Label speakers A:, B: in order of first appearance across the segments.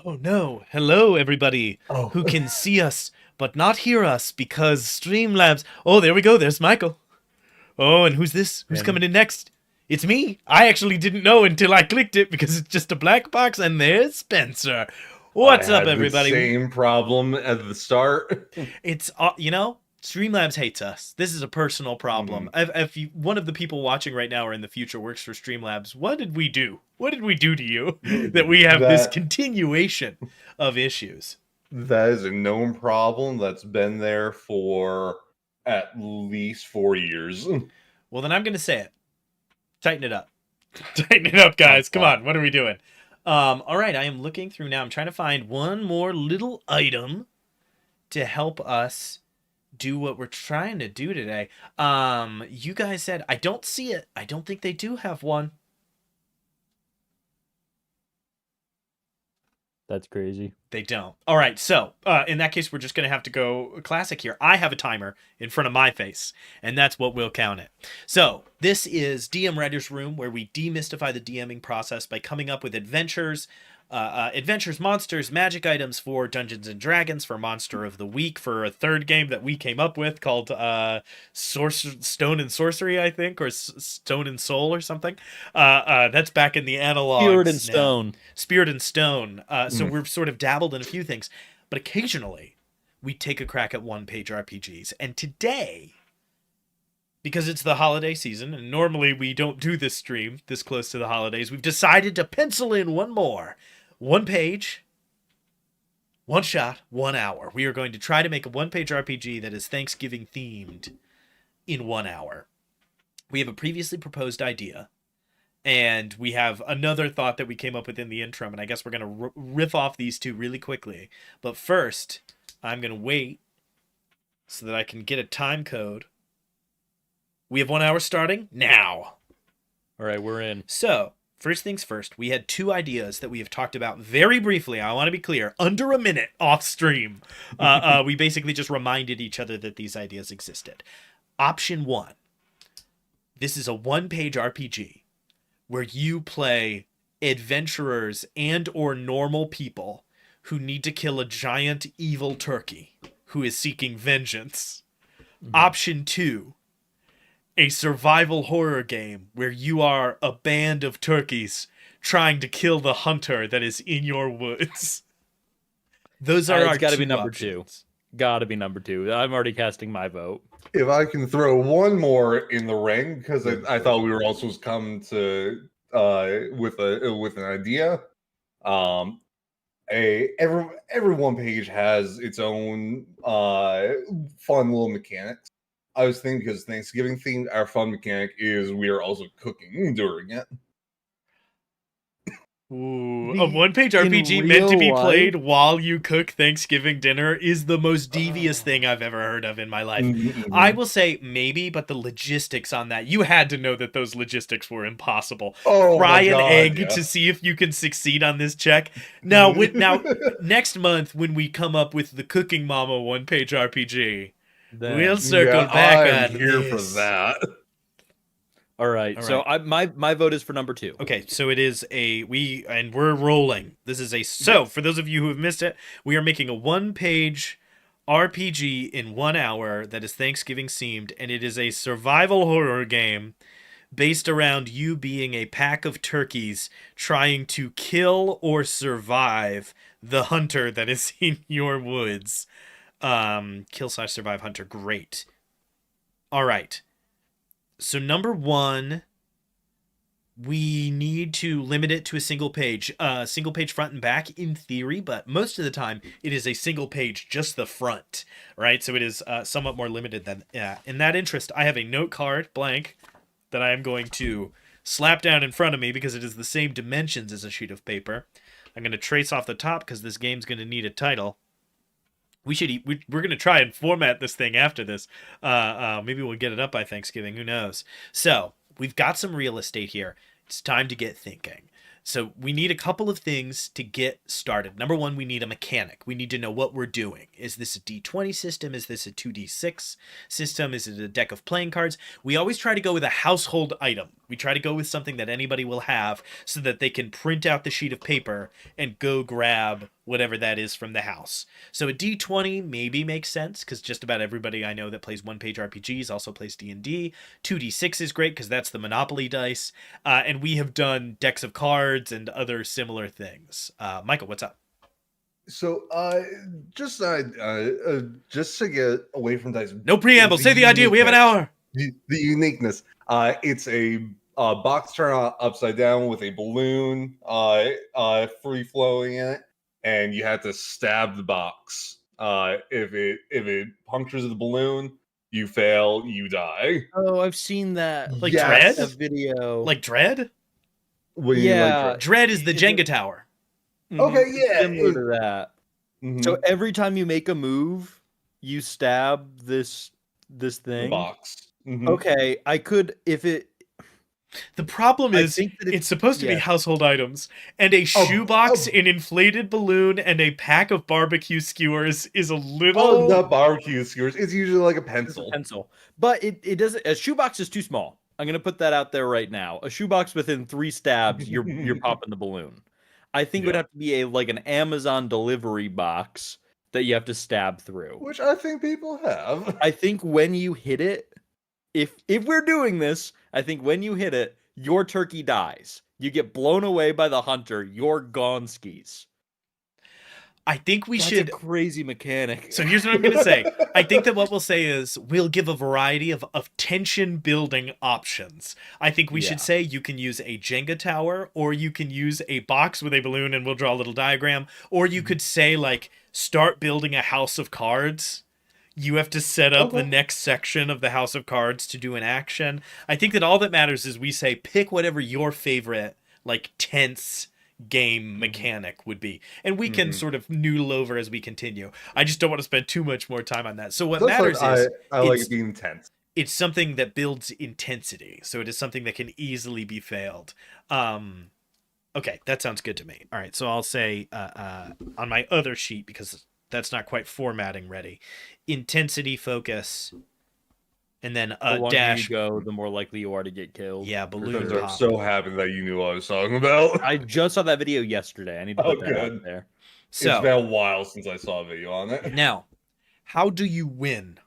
A: Oh no. Hello, everybody
B: Oh,
A: who can see us but not hear us because Streamlabs. Oh, there we go. There's Michael. Oh, and who's this? Who's
C: And
A: coming in next? It's me. I actually didn't know until I clicked it because it's just a black box, and there's Spencer.
B: I
A: What's up,
B: had the
A: everybody?
B: same problem at the start.
A: Streamlabs hates us. This is a personal problem.
B: Mhm.
A: If you, one of the people watching right now or in the future works for Streamlabs, what did we do? What did we do to you that we have this
B: That
A: continuation of issues?
B: that is a known problem that's been there for at least 4 years.
A: Well, then I'm going to say it. Tighten it up. Tighten it up,
B: Oh
A: guys. Come
B: God.
A: on. What are we doing? All right. I am looking through now. I'm trying to find one more little item to help us do what we're trying to do today. You guys said I don't see it. I don't think they do have one.
C: that's crazy.
A: They don't. All right, so in that case, we're just going to have to go classic here. I have a timer in front of my face, and that's what will count it. So this is DM Writer's Room, where we demystify the DMing process by coming up with adventures, monsters, magic items for Dungeons and Dragons, for Monster of the Week, for a third game that we came up with called Stone and Sorcery, I think, or Stone and Soul or something. That's back in the
C: Spirit
A: analogs
C: and
A: now.
C: Stone.
A: Spirit and Stone. So
B: Mm.
A: we're sort of dabbled in a few things, but occasionally we take a crack at one-page RPGs. And today, because it's the holiday season, and normally we don't do this stream this close to the holidays, we've decided to pencil in one more. One page, one shot, 1 hour. We are going to try to make a one-page RPG that is Thanksgiving themed in 1 hour. We have a previously proposed idea, and we have another thought that we came up with in the interim, and I guess we're going to riff off these two really quickly. But first, I'm going to wait so that I can get a time code. We have 1 hour starting now.
C: All right, we're in.
A: So, first things first, we had two ideas that we have talked about very briefly. I want to be clear, under a minute off stream. We basically just reminded each other that these ideas existed. Option one, this is a one-page RPG where you play adventurers and or normal people who need to kill a giant evil turkey who is seeking vengeance. Option two, a survival horror game where you are a band of turkeys trying to kill the hunter that is in your woods. Those are
C: It's
A: our
C: got to be
A: two
C: number two.
A: options.
C: Got to be number two. I'm already casting my vote.
B: If I can throw one more in the ring, because I thought we were all supposed to come to with an idea. Um, every one page has its own fun little mechanics. I was thinking because Thanksgiving themed, our fun mechanic is we are also cooking during it.
A: Ooh, a
C: The
A: one-page
C: in
A: RPG meant to
C: real
A: be played
C: life,
A: while you cook Thanksgiving dinner is the most devious thing I've ever heard of in my life. I
B: Mhm.
A: will say maybe, but the logistics on that, you had to know that those logistics were impossible.
B: Oh
A: Fry
B: my
A: an
B: god,
A: egg to
B: yes.
A: see if you can succeed on this check. Now, next month when we come up with the Cooking Mama one-page RPG, we'll
C: then.
A: circle
B: Yeah,
A: back
B: I'm
A: on
B: here for
A: this.
B: that.
C: All right.
A: All
C: So
A: right.
C: my vote is for number two.
A: Okay, so it is we're rolling. This is so
B: Yes.
A: for those of you who have missed it, we are making a one-page RPG in 1 hour that is Thanksgiving themed, and it is a survival horror game based around you being a pack of turkeys trying to kill or survive the hunter that is in your woods. Kill/survive hunter. Great. All right. So number one, we need to limit it to a single page front and back in theory, but most of the time it is a single page, just the front, right? So it is somewhat more limited than in that interest. I have a note card blank that I am going to slap down in front of me because it is the same dimensions as a sheet of paper. I'm going to trace off the top because this game's going to need a title. We're going to try and format this thing after this. Maybe we'll get it up by Thanksgiving. Who knows? So we've got some real estate here. It's time to get thinking. So we need a couple of things to get started. Number one, we need a mechanic. We need to know what we're doing. Is this a D20 system? Is this a 2D6 system? Is it a deck of playing cards? We always try to go with a household item. We try to go with something that anybody will have so that they can print out the sheet of paper and go grab whatever that is from the house. So a D20 maybe makes sense because just about everybody I know that plays one-page RPGs also plays D&D. 2D6 is great because that's the Monopoly dice. And we have done decks of cards and other similar things. Michael, what's up?
B: So, just to get away from dice.
A: No preamble. Say the idea. We have an hour.
B: The uniqueness. It's a box turn upside down with a balloon free flowing in it, and you have to stab the box. If it punctures the balloon, you fail, you die.
C: Oh, I've seen that.
A: Like
B: Yes.
A: Dread?
C: A video.
A: Like Dread?
B: What do you mean, like,
C: Yeah.
A: Dread is the Jenga tower.
B: Okay, yeah,
C: Similar to that.
B: Mhm.
C: So every time you make a move, you stab this
B: the
C: thing.
B: box. Mhm.
C: Okay, I could if it.
A: The problem
C: I
A: is
C: think that
A: it's supposed to be
C: yeah.
A: household items, and a shoebox, an inflated balloon, and a pack of barbecue skewers is a little...
B: Oh, not barbecue skewers. It's usually like a
C: It's a
B: pencil.
C: pencil, but it doesn't. A shoebox is too small. I'm gonna put that out there right now. A shoebox within 3 stabs, you're popping the balloon. I think it would
B: Yeah.
C: have to be like an Amazon delivery box that you have to stab through.
B: Which I think people have.
C: I think when you hit it, if we're doing this, I think when you hit it, your turkey dies. You get blown away by the hunter. You're gone skis.
A: I think we
C: That's
A: should...
C: a crazy mechanic.
A: So here's what I'm going to say. I think that what we'll say is we'll give a variety of tension building options. I think we
C: Yeah.
A: should say you can use a Jenga tower, or you can use a box with a balloon and we'll draw a little diagram. Or you could say, like, start building a house of cards. You have to set up the next section of the house of cards to do an action. I think that all that matters is we say pick whatever your favorite, like, tense game mechanic would be, and we can sort of noodle over as we continue. I just don't want to spend too much more time on that. So what matters is
B: I like
A: it's-
B: being tense.
A: it's something that builds intensity, so it is something that can easily be failed. Okay, that sounds good to me. All right, so I'll say on my other sheet, because that's not quite formatting ready, intensity, focus, and then
C: The longer
A: dash.
C: you go, the more likely you are to get killed.
A: Yeah, balloon
B: I'm
A: pop.
B: so happy that you knew what I was talking about.
C: I just saw that video yesterday. I need to put that out
B: good.
C: there.
B: It's been
A: So
B: a while since I saw a video on it.
A: now, how do you win?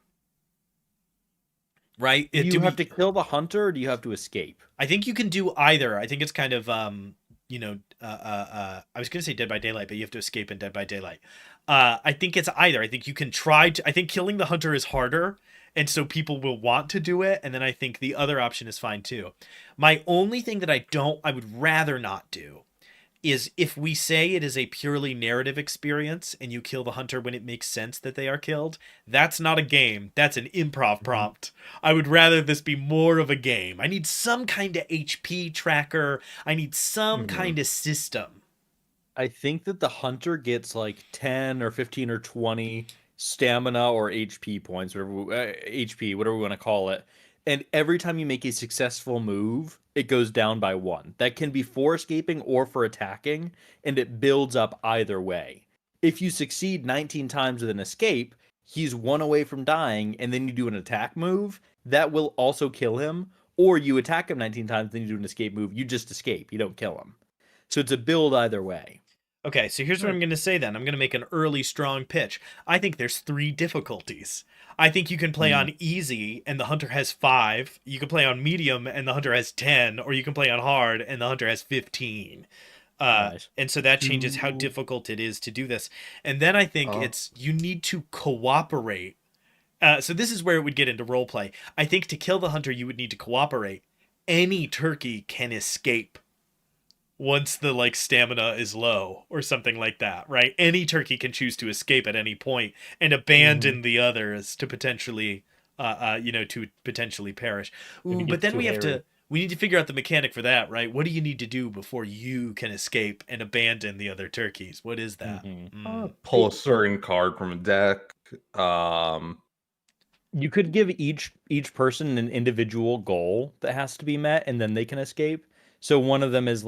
A: Right?
C: Do you have to kill the hunter, or do you have to escape?
A: I think you can do either. I think it's kind of I was gonna say Dead by Daylight, but you have to escape in Dead by Daylight. I think it's either. I think you can try to. I think killing the hunter is harder, and so people will want to do it. And then I think the other option is fine too. My only thing that I would rather not do, is if we say it is a purely narrative experience and you kill the hunter when it makes sense that they are killed, that's not a game. That's an improv prompt. I would rather this be more of a game. I need some kind of HP tracker. I need some kind of system.
C: I think that the hunter gets like 10 or 15 or 20 stamina or HP points, whatever HP, whatever we want to call it. And every time you make a successful move, it goes down by 1. That can be for escaping or for attacking, and it builds up either way. If you succeed 19 times with an escape, he's 1 away from dying, and then you do an attack move, that will also kill him. Or you attack him 19 times, then you do an escape move, you just escape, you don't kill him. So it's a build either way.
A: Okay, so here's what I'm going to say then. I'm going to make an early, strong pitch. I think there's 3 difficulties. I think you can play on easy and the hunter has 5. You can play on medium and the hunter has 10. Or you can play on hard and the hunter has 15.
C: Nice.
A: And so that changes how difficult it is to do this. And then I think you need to cooperate. So this is where it would get into role play. I think to kill the hunter, you would need to cooperate. Any turkey can escape once the stamina is low or something like that, right? Any turkey can choose to escape at any point and abandon the others to potentially perish. Ooh, but then we need to figure out the mechanic for that, right? What do you need to do before you can escape and abandon the other turkeys? What is that?
B: Pull a certain card from a deck.
C: You could give each person an individual goal that has to be met, and then they can escape. So one of them is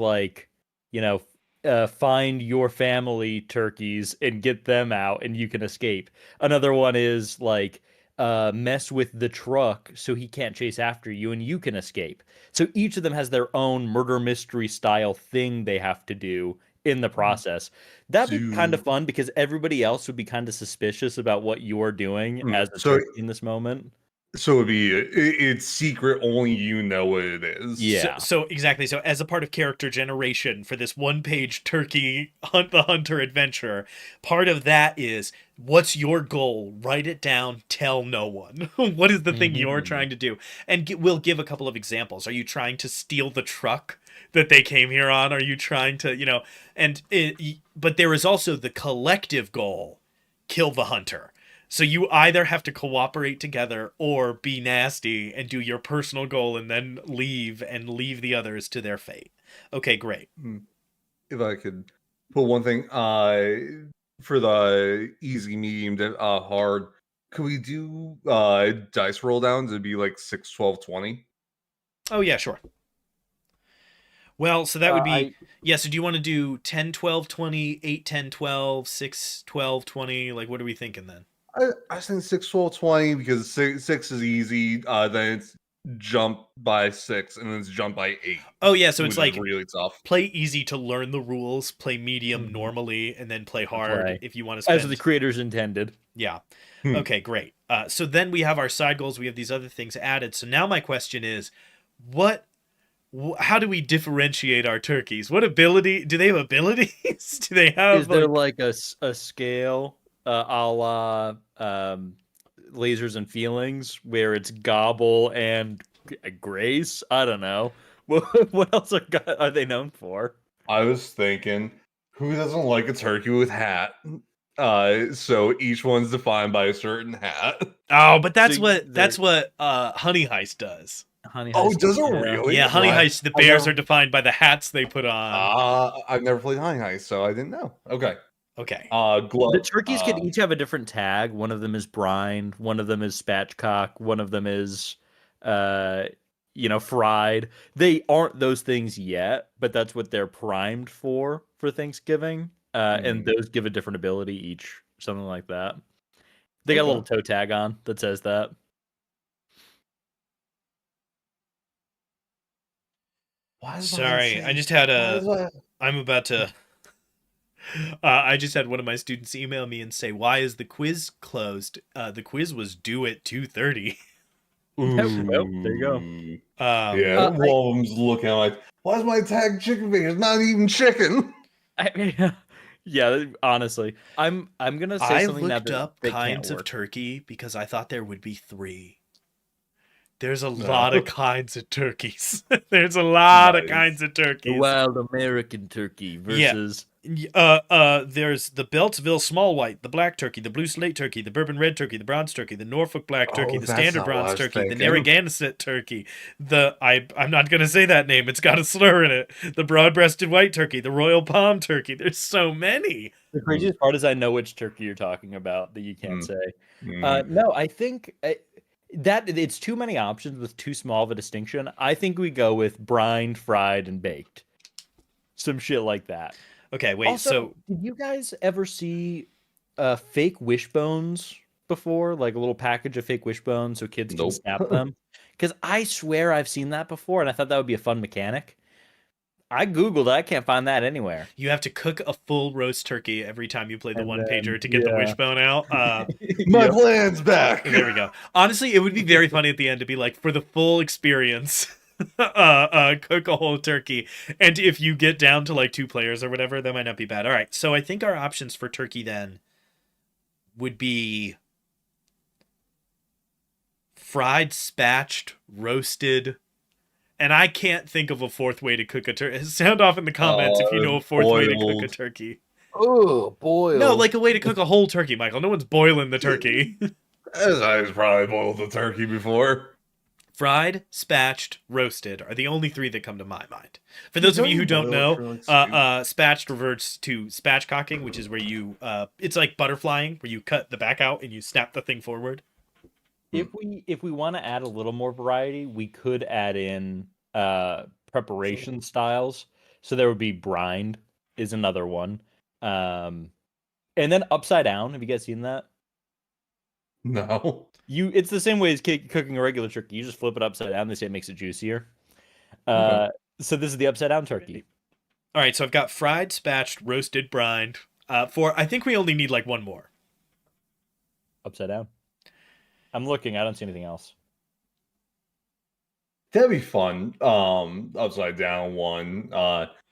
C: find your family turkeys and get them out and you can escape. Another one is like mess with the truck so he can't chase after you and you can escape. So each of them has their own murder mystery style thing they have to do in the process. That'd be kind of fun because everybody else would be kind of suspicious about what you're doing as a
B: So
C: turkey in this moment.
B: So it'd be it's secret, only you know what it is.
C: Yeah.
A: So exactly. So as a part of character generation for this one-page turkey hunt the hunter adventure, part of that is what's your goal? Write it down. Tell no one. What is the thing you're trying to do? And we'll give a couple of examples. Are you trying to steal the truck that they came here on? Are you trying to, but there is also the collective goal: kill the hunter. So you either have to cooperate together or be nasty and do your personal goal and then leave the others to their fate. Okay, great.
B: If I could put one thing, for the easy, medium, hard, could we do dice roll downs? It'd be like 6, 12, 20.
A: Oh yeah, sure. Well, so that would be
C: I
A: so do you want to do 10, 12, 20, 8, 10, 12, 6, 12, 20? Like what are we thinking then?
B: I think 6, 12, 20 because six is easy. Then it's jump by 6, and then it's jump by 8.
A: Oh yeah, so it's
B: which is
A: like
B: really tough.
A: play easy to learn the rules, play medium normally, and then play hard if you want to spend.
C: As the creators intended.
A: Yeah. Okay, great. So then we have our side goals. We have these other things added. So now my question is, how do we differentiate our turkeys? What ability do they have? Abilities? Do they have?
C: Is there like a scale, a la Lasers and Feelings, where it's gobble and grace? I don't know. What else are they known for?
B: I was thinking, who doesn't like a turkey with hat? So each one's defined by a certain hat.
A: Oh, but that's
C: So
A: what Honey Heist does.
C: Honey
B: Oh,
C: Heist,
B: does it
C: yeah.
B: really?
A: Yeah, Honey
B: Right.
A: Heist. The bears are defined by the hats they put on.
B: I've never played Honey Heist, so I didn't know. Okay.
A: Okay.
B: Glove.
C: The turkeys can each have a different tag. One of them is brined. One of them is spatchcock. One of them is, fried. They aren't those things yet, but that's what they're primed for Thanksgiving. And those give a different ability each, something like that. They got a little toe tag on that says that.
A: Sorry, I just had I'm about to. I just had one of my students email me and say, "Why is the quiz closed? The quiz was due at 2:30."
C: Well, there you go.
B: Yeah, one of them's looking like, why is my tag chicken fingers not even chicken?
C: Yeah, honestly, I'm gonna say
A: I
C: something
A: looked
C: that
A: up
C: can't
A: kinds of
C: work.
A: turkey because I thought there would be 3. There's a lot of kinds of turkeys. There's a lot of kinds of turkeys.
C: The wild American turkey versus
A: there's the Beltsville small white, the black turkey, the blue slate turkey, the bourbon red turkey, the bronze turkey, the Norfolk black turkey, the
B: that's
A: standard
B: not what I
A: bronze
B: was
A: turkey, the
B: thinking.
A: Narragansett turkey, I'm not gonna say that name, it's got a slur in it. The broad-breasted white turkey, the royal palm turkey. There's so many.
C: The craziest part is I know which turkey you're talking about that you can't say. No, I think that it's too many options with too small of a distinction. I think we go with brined, fried, and baked. Some shit like that.
A: Okay, wait.
C: Also,
A: so
C: did you guys ever see fake wishbones before? Like a little package of fake wishbones so kids can snap them? Because I swear I've seen that before, and I thought that would be a fun mechanic. I Googled it. I can't find that anywhere.
A: you have to cook a full roast turkey every time you play the one-pager to get the wishbone out.
B: My plan's back.
A: There we go. Honestly, it would be very funny at the end to be like, for the full experience, cook a whole turkey. And if you get down to like 2 players or whatever, that might not be bad. All right, so I think our options for turkey then would be fried, spatched, roasted, and I can't think of a 4th way to cook a turkey. Sound off in the comments if you know a 4th way to cook a turkey.
C: Oh, boiled.
A: No, like a way to cook a whole turkey, Michael. No one's boiling the turkey.
B: I've probably boiled the turkey before.
A: Fried, spatched, roasted are the only 3 that come to my mind. For those of you who don't know, spatched reverts to spatchcocking, which is where you, it's like butterflying, where you cut the back out and you snap the thing forward.
C: If we want to add a little more variety, we could add in preparation styles. So there would be brined is another one. And then upside down. Have you guys seen that?
B: No.
C: It's the same way as cooking a regular turkey. You just flip it upside down. They say it makes it juicier.
B: Okay.
C: So this is the upside down turkey.
A: All right, so I've got fried, spatched, roasted, brined. I think we only need like one more.
C: Upside down. I'm looking. I don't see anything else.
B: That'd be fun. Upside down one.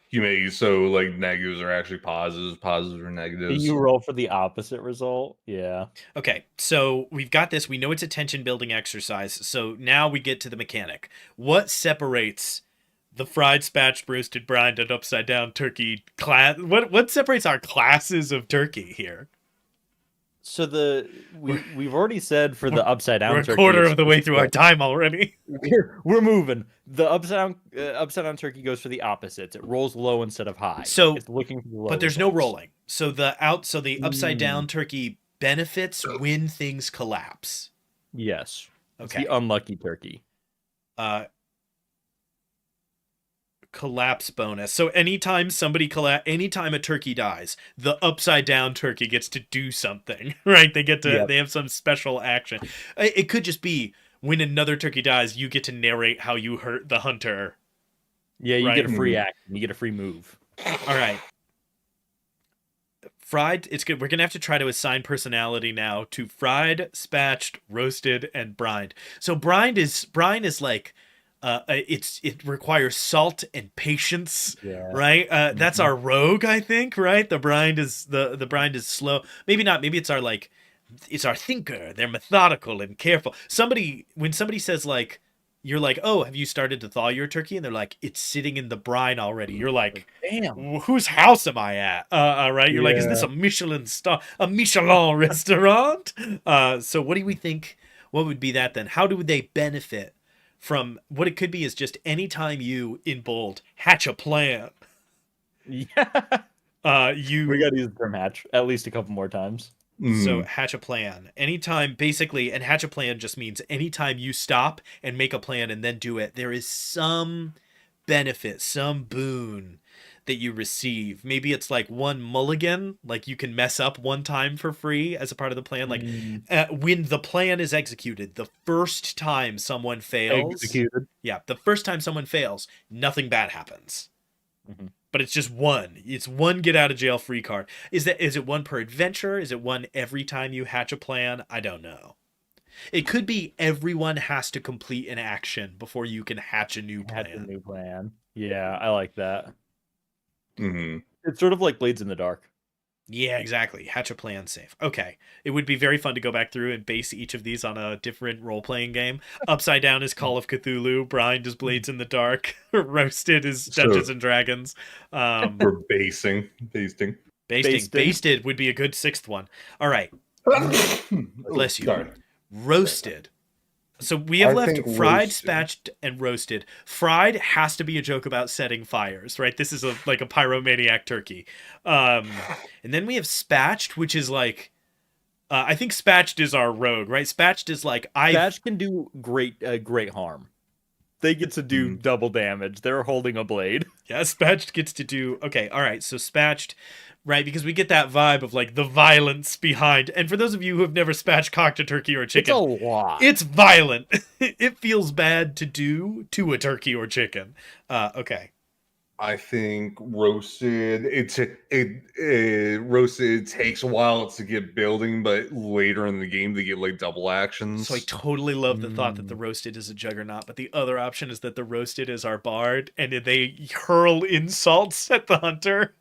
B: You may so like negatives are actually positives, positives are negatives.
C: You roll for the opposite result. Yeah.
A: Okay, so we've got this. We know it's a tension building exercise. So now we get to the mechanic. What separates the fried, spatched, roasted, brined, and upside down turkey class? What separates our classes of turkey here?
C: So we've already said for the upside down
A: We're
C: turkey.
A: a quarter of the way through our time already.
C: We're moving. The upside down turkey goes for the opposites. It rolls low instead of high.
A: So
C: it's looking for the low
A: but there's no
C: results.
A: rolling. So the upside down turkey benefits when things collapse.
C: Yes. It's
A: Okay.
C: the unlucky turkey.
A: Collapse bonus. So anytime anytime a turkey dies, the upside down turkey gets to do something, right? They have some special action. It could just be when another turkey dies, you get to narrate how you hurt the hunter.
C: Yeah, you
A: Right.
C: get a free action. You get a free move.
A: All right. Fried, it's good. We're going to have to try to assign personality now to fried, spatched, roasted, and brined. So brined is like it requires salt and patience,
C: Yeah.
A: right? That's our rogue, I think, right? The brined is the brined is slow. Maybe not. Maybe it's our thinker. They're methodical and careful. When somebody says like, you're like, oh, have you started to thaw your turkey? And they're like, it's sitting in the brine already. You're like,
C: Damn.
A: whose house am I at? Right? You're like, is this a Michelin restaurant? So what do we think? What would be that then? How do they benefit from what it could be is just anytime you, in bold, hatch a plan.
C: Yeah.
A: You
C: We got to use the term hatch at least a couple more times.
A: So hatch a plan. Anytime, basically, and hatch a plan just means anytime you stop and make a plan and then do it, there is some benefit, some boon that you receive. Maybe it's like one mulligan, like you can mess up one time for free as a part of the plan. Like when the plan is executed, the first time someone fails, the first time someone fails, nothing bad happens.
C: Mm-hmm.
A: But it's just one. It's one get out of jail free card. Is it one per adventure? Is it one every time you hatch a plan? I don't know. It could be everyone has to complete an action before you can hatch a new plan.
C: Hatch a new plan. Yeah, I like that.
B: Mm-hmm.
C: It's sort of like Blades in the Dark.
A: Yeah, exactly. Hatch a plan safe. Okay. It would be very fun to go back through and base each of these on a different role-playing game. Upside Down is Call of Cthulhu. Brined is Blades in the Dark. Roasted is Dungeons and Dragons.
B: We're basting.
A: Basted would be a good sixth one. All right. Bless you.
B: Sorry.
A: Roasted. So we have left fried,
B: roasted.
A: spatched, and roasted. Fried has to be a joke about setting fires, right? This is like a pyromaniac turkey. And then we have spatched, which is like, I think spatched is our rogue, right? Spatched is like
C: Spatched can do great harm. They get to do double damage. They're holding a blade.
A: Yeah, spatched gets to do okay. All right, so spatched, right? Because we get that vibe of like the violence behind. And for those of you who have never spatchcocked a turkey or a chicken,
C: it's a lot.
A: It's violent. It feels bad to do to a turkey or chicken. Okay.
B: I think roasted. Roasted takes a while to get building, but later in the game they get like double actions.
A: So I totally love the thought that the roasted is a juggernaut, but the other option is that the roasted is our bard, and they hurl insults at the hunter.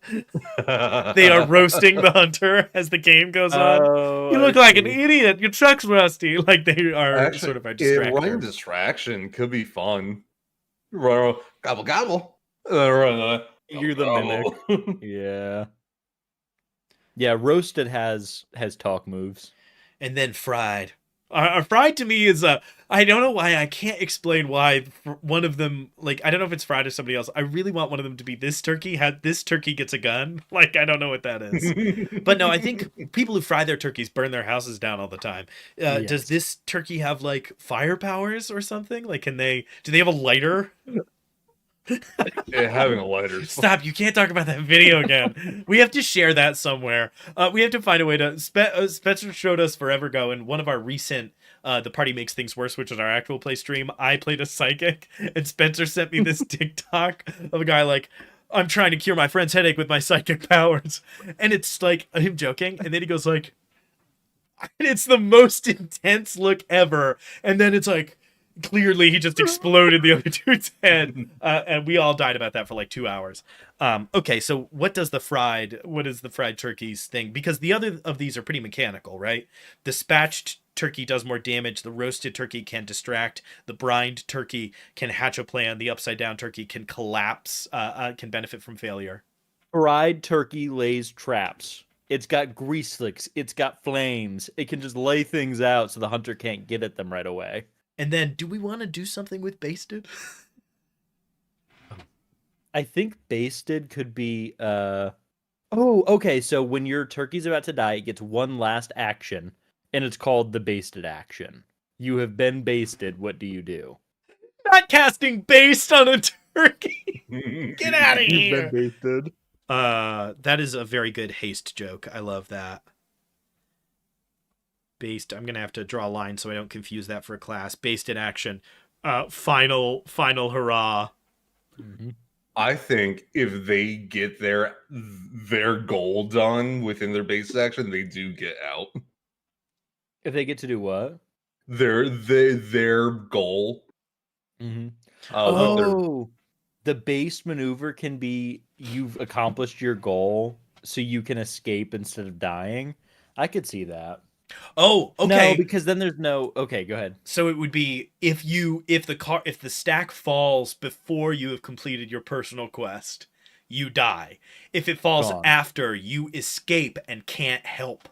A: They are roasting the hunter as the game goes on. You look like an idiot. Your truck's rusty. Like they are
B: Actually,
A: sort of a distraction.
B: Running distraction could be fun. Gobble gobble.
C: You're the mimic. Yeah. Roasted has talk moves,
A: and then fried. Fried to me is I don't know why. I can't explain why one of them, like, I don't know if it's fried or somebody else. I really want one of them to be this turkey. This turkey gets a gun. Like, I don't know what that is. But no, I think people who fry their turkeys burn their houses down all the time.
C: Yes.
A: Does this turkey have like fire powers or something? Like, do they have a lighter?
B: Having a lighter.
A: Stop! You can't talk about that video again. We have to share that somewhere. We have to find a way to. Spencer showed us forever ago in one of our recent "The Party Makes Things Worse," which was our actual play stream. I played a psychic, and Spencer sent me this TikTok of a guy like, "I'm trying to cure my friend's headache with my psychic powers," and it's like him joking, and then he goes like, "It's the most intense look ever," and then it's like. Clearly, he just exploded the other dude's head, and we all died about that for like 2 hours. Okay, so what is the fried turkey's thing? Because the other of these are pretty mechanical, right? The spatched turkey does more damage. The roasted turkey can distract. The brined turkey can hatch a plan. The upside down turkey can collapse. Can benefit from failure.
C: Fried turkey lays traps. It's got grease slicks. It's got flames. It can just lay things out so the hunter can't get at them right away.
A: And then, do we want to do something with basted?
C: I think basted could be okay, so when your turkey's about to die, it gets one last action, and it's called the basted action. You have been basted, what do you do?
A: Not casting based on a turkey! Get out of here!
C: You've been basted.
A: That is a very good haste joke. I love that. Based. I'm gonna have to draw a line so I don't confuse that for a class. Based in action. Final hurrah.
C: Mm-hmm.
B: I think if they get their goal done within their base action, they do get out.
C: If they get to do what?
B: Their goal.
C: Mm-hmm. The base maneuver can be you've accomplished your goal, so you can escape instead of dying. I could see that.
A: Oh, okay.
C: No, because then there's no. Okay, go ahead.
A: So it would be if the stack falls before you have completed your personal quest, you die. If it falls after, you escape and can't help.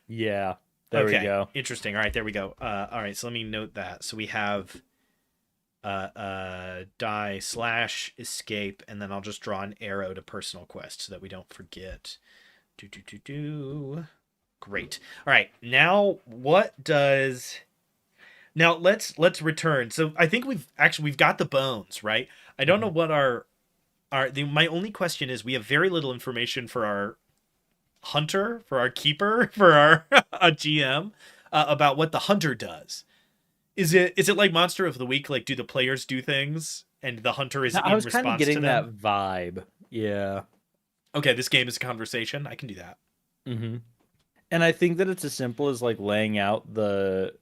C: Yeah, there we go.
A: Interesting. All right, there we go. All right, so let me note that. So we have die / escape, and then I'll just draw an arrow to personal quest so that we don't forget. Great. All right. Now let's return. So I think we've got the bones, right? I don't know what my only question is we have very little information for our hunter, for our keeper, for our a GM about what the hunter does. Is it like Monster of the Week? Like, do the players do things and the hunter is in response to them? I was kind of getting
C: that vibe. Yeah.
A: Okay, this game is a conversation. I can do that.
C: Mm-hmm. And I think that it's as simple as like laying out the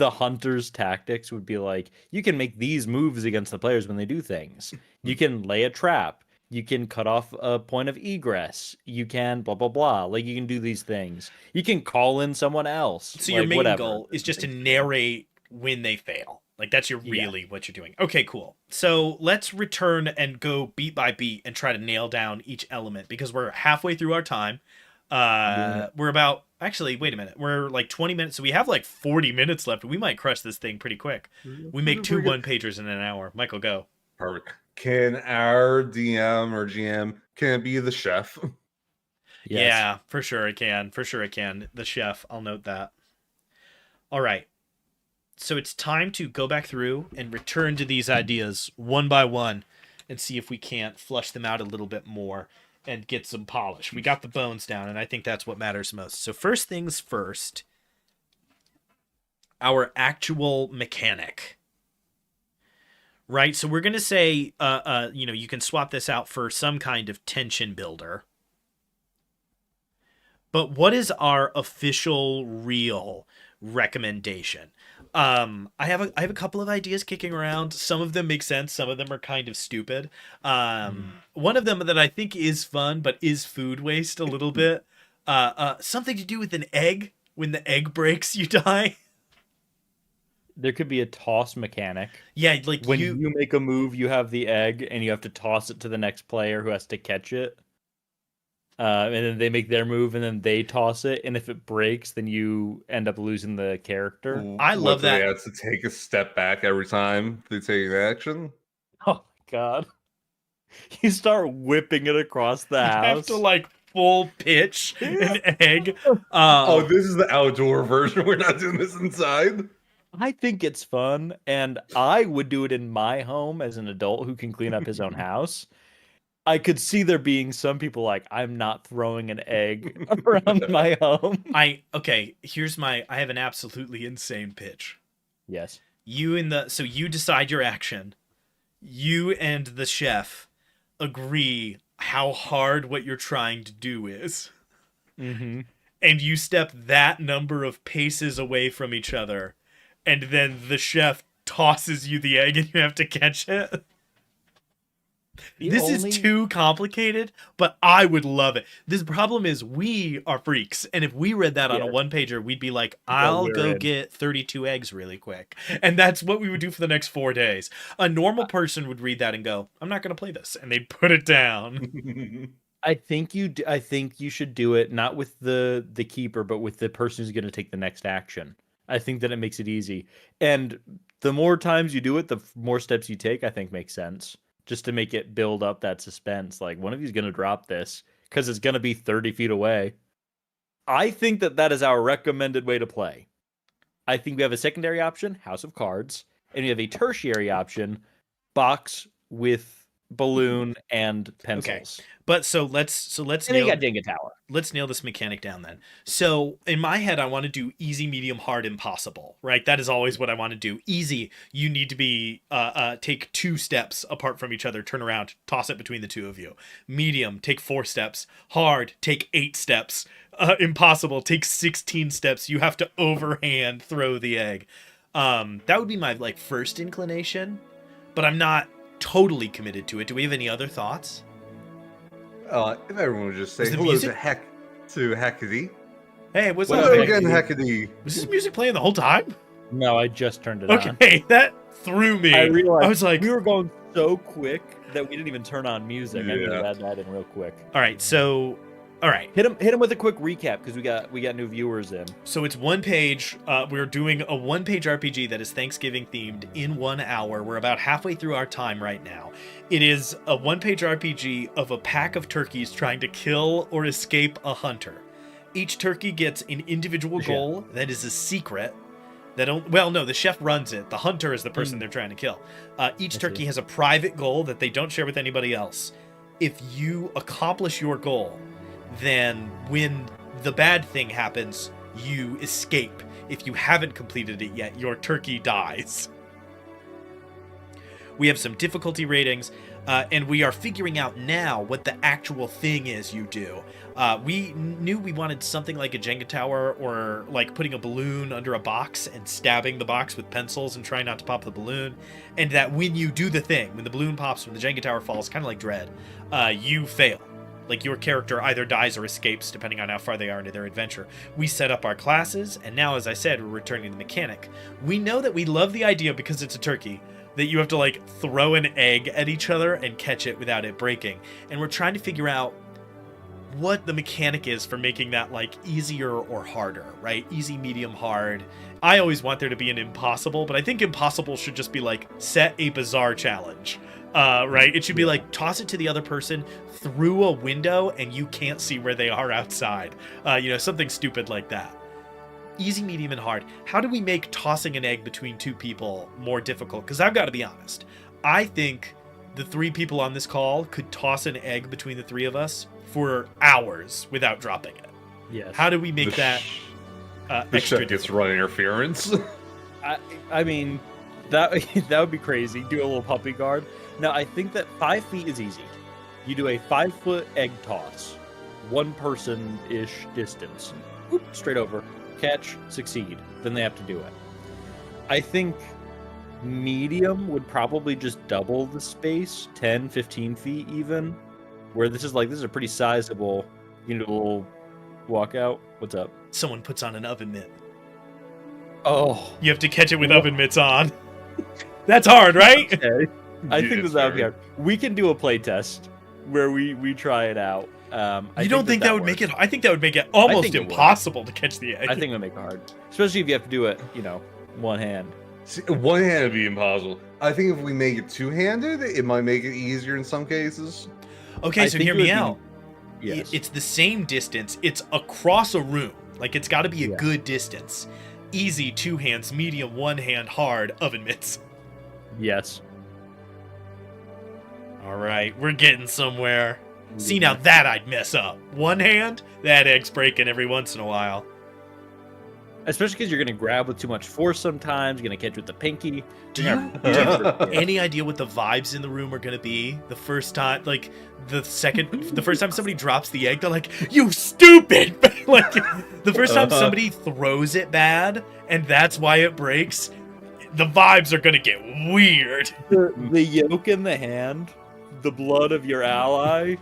C: hunter's tactics would be like, you can make these moves against the players when they do things. You can lay a trap. You can cut off a point of egress. You can blah, blah, blah. Like, you can do these things. You can call in someone else.
A: So your main goal is just to narrate when they fail. Like, that's really what you're doing. Okay, cool. So let's return and go beat by beat and try to nail down each element because we're halfway through our time. We're about wait a minute, we're like 20 minutes, so we have like 40 minutes left. We might crush this thing pretty quick. We make 2 1-pagers in an hour. Michael, go.
B: Perfect. Can our DM or GM can it be the chef?
A: Yes. Yeah, for sure it can. The chef, I'll note that. All right, so it's time to go back through and return to these ideas one by one and see if we can't flush them out a little bit more and get some polish. We got the bones down, and I think that's what matters most. So first things first, our actual mechanic. Right? So we're going to say, you can swap this out for some kind of tension builder. But what is our official real recommendation? I have a couple of ideas kicking around. Some of them make sense. Some of them are kind of stupid. One of them that I think is fun, but is food waste a little bit. Something to do with an egg. When the egg breaks, you die.
C: There could be a toss mechanic.
A: Yeah, like
C: when you make a move, you have the egg, and you have to toss it to the next player who has to catch it. And then they make their move, and then they toss it. And if it breaks, then you end up losing the character.
A: I love that.
B: They have to take a step back every time they take an action.
C: Oh, God. You start whipping it across the house.
A: You have to, like, full pitch an egg.
B: This is the outdoor version. We're not doing this inside.
C: I think it's fun, and I would do it in my home as an adult who can clean up his own house. I could see there being some people like, I'm not throwing an egg around my home.
A: Here's I have an absolutely insane pitch.
C: Yes.
A: So you decide your action. You and the chef agree how hard what you're trying to do is.
C: Mm-hmm.
A: And you step that number of paces away from each other, and then the chef tosses you the egg and you have to catch it. This is too complicated, but I would love it. This problem is we are freaks, and if we read that on a one-pager, we'd be like, I'll go get 32 eggs really quick. And that's what we would do for the next 4 days. A normal person would read that and go, I'm not going to play this, and they'd put it down.
C: I think you should do it not with the keeper, but with the person who's going to take the next action. I think that it makes it easy. And the more times you do it, the more steps you take, I think makes sense. Just to make it build up that suspense. Like, one of you's going to drop this because it's going to be 30 feet away. I think that is our recommended way to play. I think we have a secondary option, House of Cards, and we have a tertiary option, box with balloon and pencils.
A: Okay. But let's
C: and then you got Jenga Tower.
A: Let's nail this mechanic down then. So in my head, I want to do easy, medium, hard, impossible, right? That is always what I want to do. Easy, you need to be take 2 steps apart from each other, turn around, toss it between the 2 of you. Medium, take 4 steps. Hard, take 8 steps. Impossible, take 16 steps. You have to overhand throw the egg. That would be my first inclination, but I'm not totally committed to it. Do we have any other thoughts?
B: If everyone would just say hello to Hackety.
A: Hey, what's up?
B: Hello again, Hackety.
A: Was this music playing the whole time?
C: No, I just turned it on.
A: Okay, that threw me.
C: I realized
A: I was like,
C: we were going so quick that we didn't even turn on music. I need to add that in real quick.
A: All right,
C: hit him with a quick recap because we got new viewers in.
A: So it's 1 page. We're doing a 1-page RPG that is Thanksgiving themed in 1 hour. We're about halfway through our time right now. It is a 1-page RPG of a pack of turkeys trying to kill or escape a hunter. Each turkey gets an individual goal that is a secret. The chef runs it. The hunter is the person they're trying to kill. Each turkey has a private goal that they don't share with anybody else. If you accomplish your goal, then when the bad thing happens, you escape. If you haven't completed it yet, your turkey dies. We have some difficulty ratings, and we are figuring out now what the actual thing is you do. We knew we wanted something like a Jenga tower, or like putting a balloon under a box and stabbing the box with pencils and trying not to pop the balloon. And that when you do the thing, when the balloon pops, when the Jenga tower falls, kind of like Dread, you fail. Like, your character either dies or escapes, depending on how far they are into their adventure. We set up our classes, and now, as I said, we're returning to the mechanic. We know that we love the idea, because it's a turkey, that you have to, throw an egg at each other and catch it without it breaking. And we're trying to figure out what the mechanic is for making that, easier or harder, right? Easy, medium, hard. I always want there to be an impossible, but I think impossible should just be, set a bizarre challenge. Right? It should be toss it to the other person through a window and you can't see where they are outside. Something stupid like that. Easy, medium, and hard. How do we make tossing an egg between 2 people more difficult? Because I've got to be honest. I think the 3 people on this call could toss an egg between the 3 of us for hours without dropping it.
C: Yes.
A: How do we make that
B: the
A: extra
B: chef gets run interference?
C: I mean, that would be crazy. Do a little puppy guard. Now, I think that 5 feet is easy. You do a 5-foot egg toss, 1 person-ish distance. Oop, straight over. Catch, succeed. Then they have to do it. I think medium would probably just double the space, 10, 15 feet even. Where this is a pretty sizable, a little walkout. What's up?
A: Someone puts on an oven mitt.
C: Oh.
A: You have to catch it with oven mitts on. That's hard, right?
C: Okay. I think that would be hard. We can do a play test where we try it out.
A: You don't think that would make it? I think that would make it almost impossible to catch the egg.
C: I think it would make it hard, especially if you have to do it, one hand.
B: See, one hand would be impossible. I think if we make it 2-handed, it might make it easier in some cases.
A: Okay, so hear me out.
C: Yes.
A: It's the same distance. It's across a room. It's got to be a good distance. easy 2 hands, medium 1 hand, hard oven mitts.
C: Yes.
A: All right, we're getting somewhere. See, now that I'd mess up. 1 hand, that egg's breaking every once in a while.
C: Especially because you're going to grab with too much force sometimes. You're going to catch with the pinky.
A: Do you have any idea what the vibes in the room are going to be the first time? Like, the first time somebody drops the egg, they're like, "You stupid!" Like, the first time somebody throws it bad, and that's why it breaks, the vibes are going to get weird.
C: The yolk in the hand, the blood of your ally.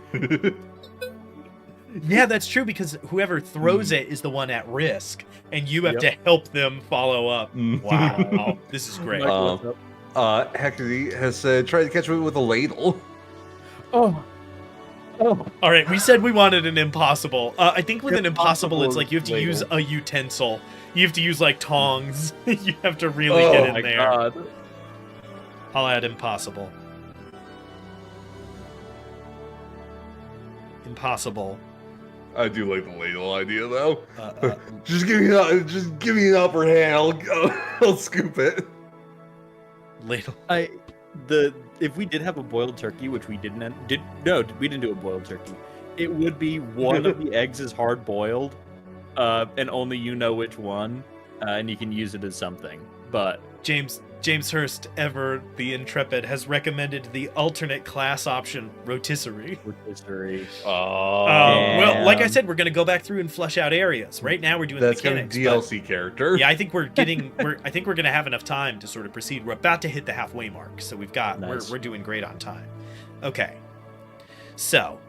A: Yeah, that's true, because whoever throws it is the one at risk, and you have to help them follow up. Wow, this is great.
B: Hector has tried to catch it with a ladle.
C: Oh.
A: All right, we said we wanted an impossible. I think with an impossible, it's like you have to use a utensil. You have to use, like, tongs. You have to really get in there.
C: God.
A: I'll add impossible. Impossible.
B: I do like the ladle idea, though. Just give me an upper hand. I'll scoop it.
A: Ladle.
C: If we did have a boiled turkey, which we didn't we didn't do a boiled turkey. It would be one of the eggs is hard boiled, and only you know which one, and you can use it as something. But
A: James Hurst, ever the intrepid, has recommended the alternate class option, rotisserie. Well, like I said, we're going to go back through and flush out areas. Right now, we're doing
B: that's
A: the mechanics.
B: Kind of DLC character.
A: Yeah, I think we're going to have enough time to sort of proceed. We're about to hit the halfway mark, so we're doing great on time. Okay, so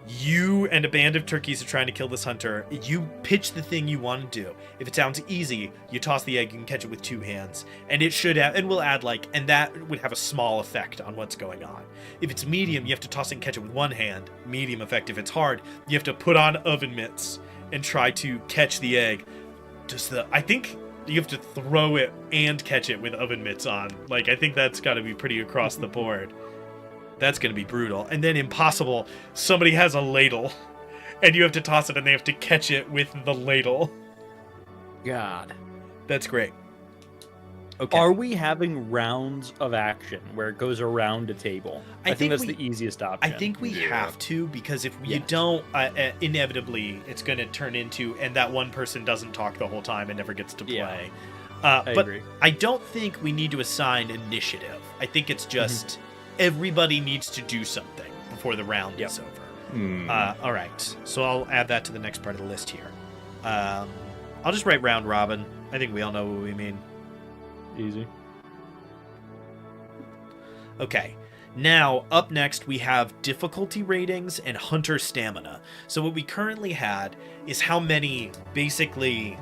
A: you and a band of turkeys are trying to kill this hunter. You pitch the thing you want to do. If it sounds easy, you toss the egg, you can catch it with 2 hands. And it should have, and we'll add and that would have a small effect on what's going on. If it's medium, you have to toss it and catch it with 1 hand. Medium effect. If it's hard, you have to put on oven mitts and try to catch the egg. I think you have to throw it and catch it with oven mitts on. Like, I think that's got to be pretty across the board. That's going to be brutal. And then impossible, somebody has a ladle, and you have to toss it, and they have to catch it with the ladle.
C: God.
A: That's great. Okay.
C: Are we having rounds of action where it goes around a table? I think that's the easiest option.
A: I think we have to, because if you don't, inevitably, it's going to turn into, and that one person doesn't talk the whole time and never gets to play.
C: I agree.
A: I don't think we need to assign initiative. I think it's just... everybody needs to do something before the round is over. All right, so I'll add that to the next part of the list here. I'll just write round robin. I think we all know what we mean.
C: Easy.
A: Okay, now up next we have difficulty ratings and hunter stamina. So what we currently had is how many, basically...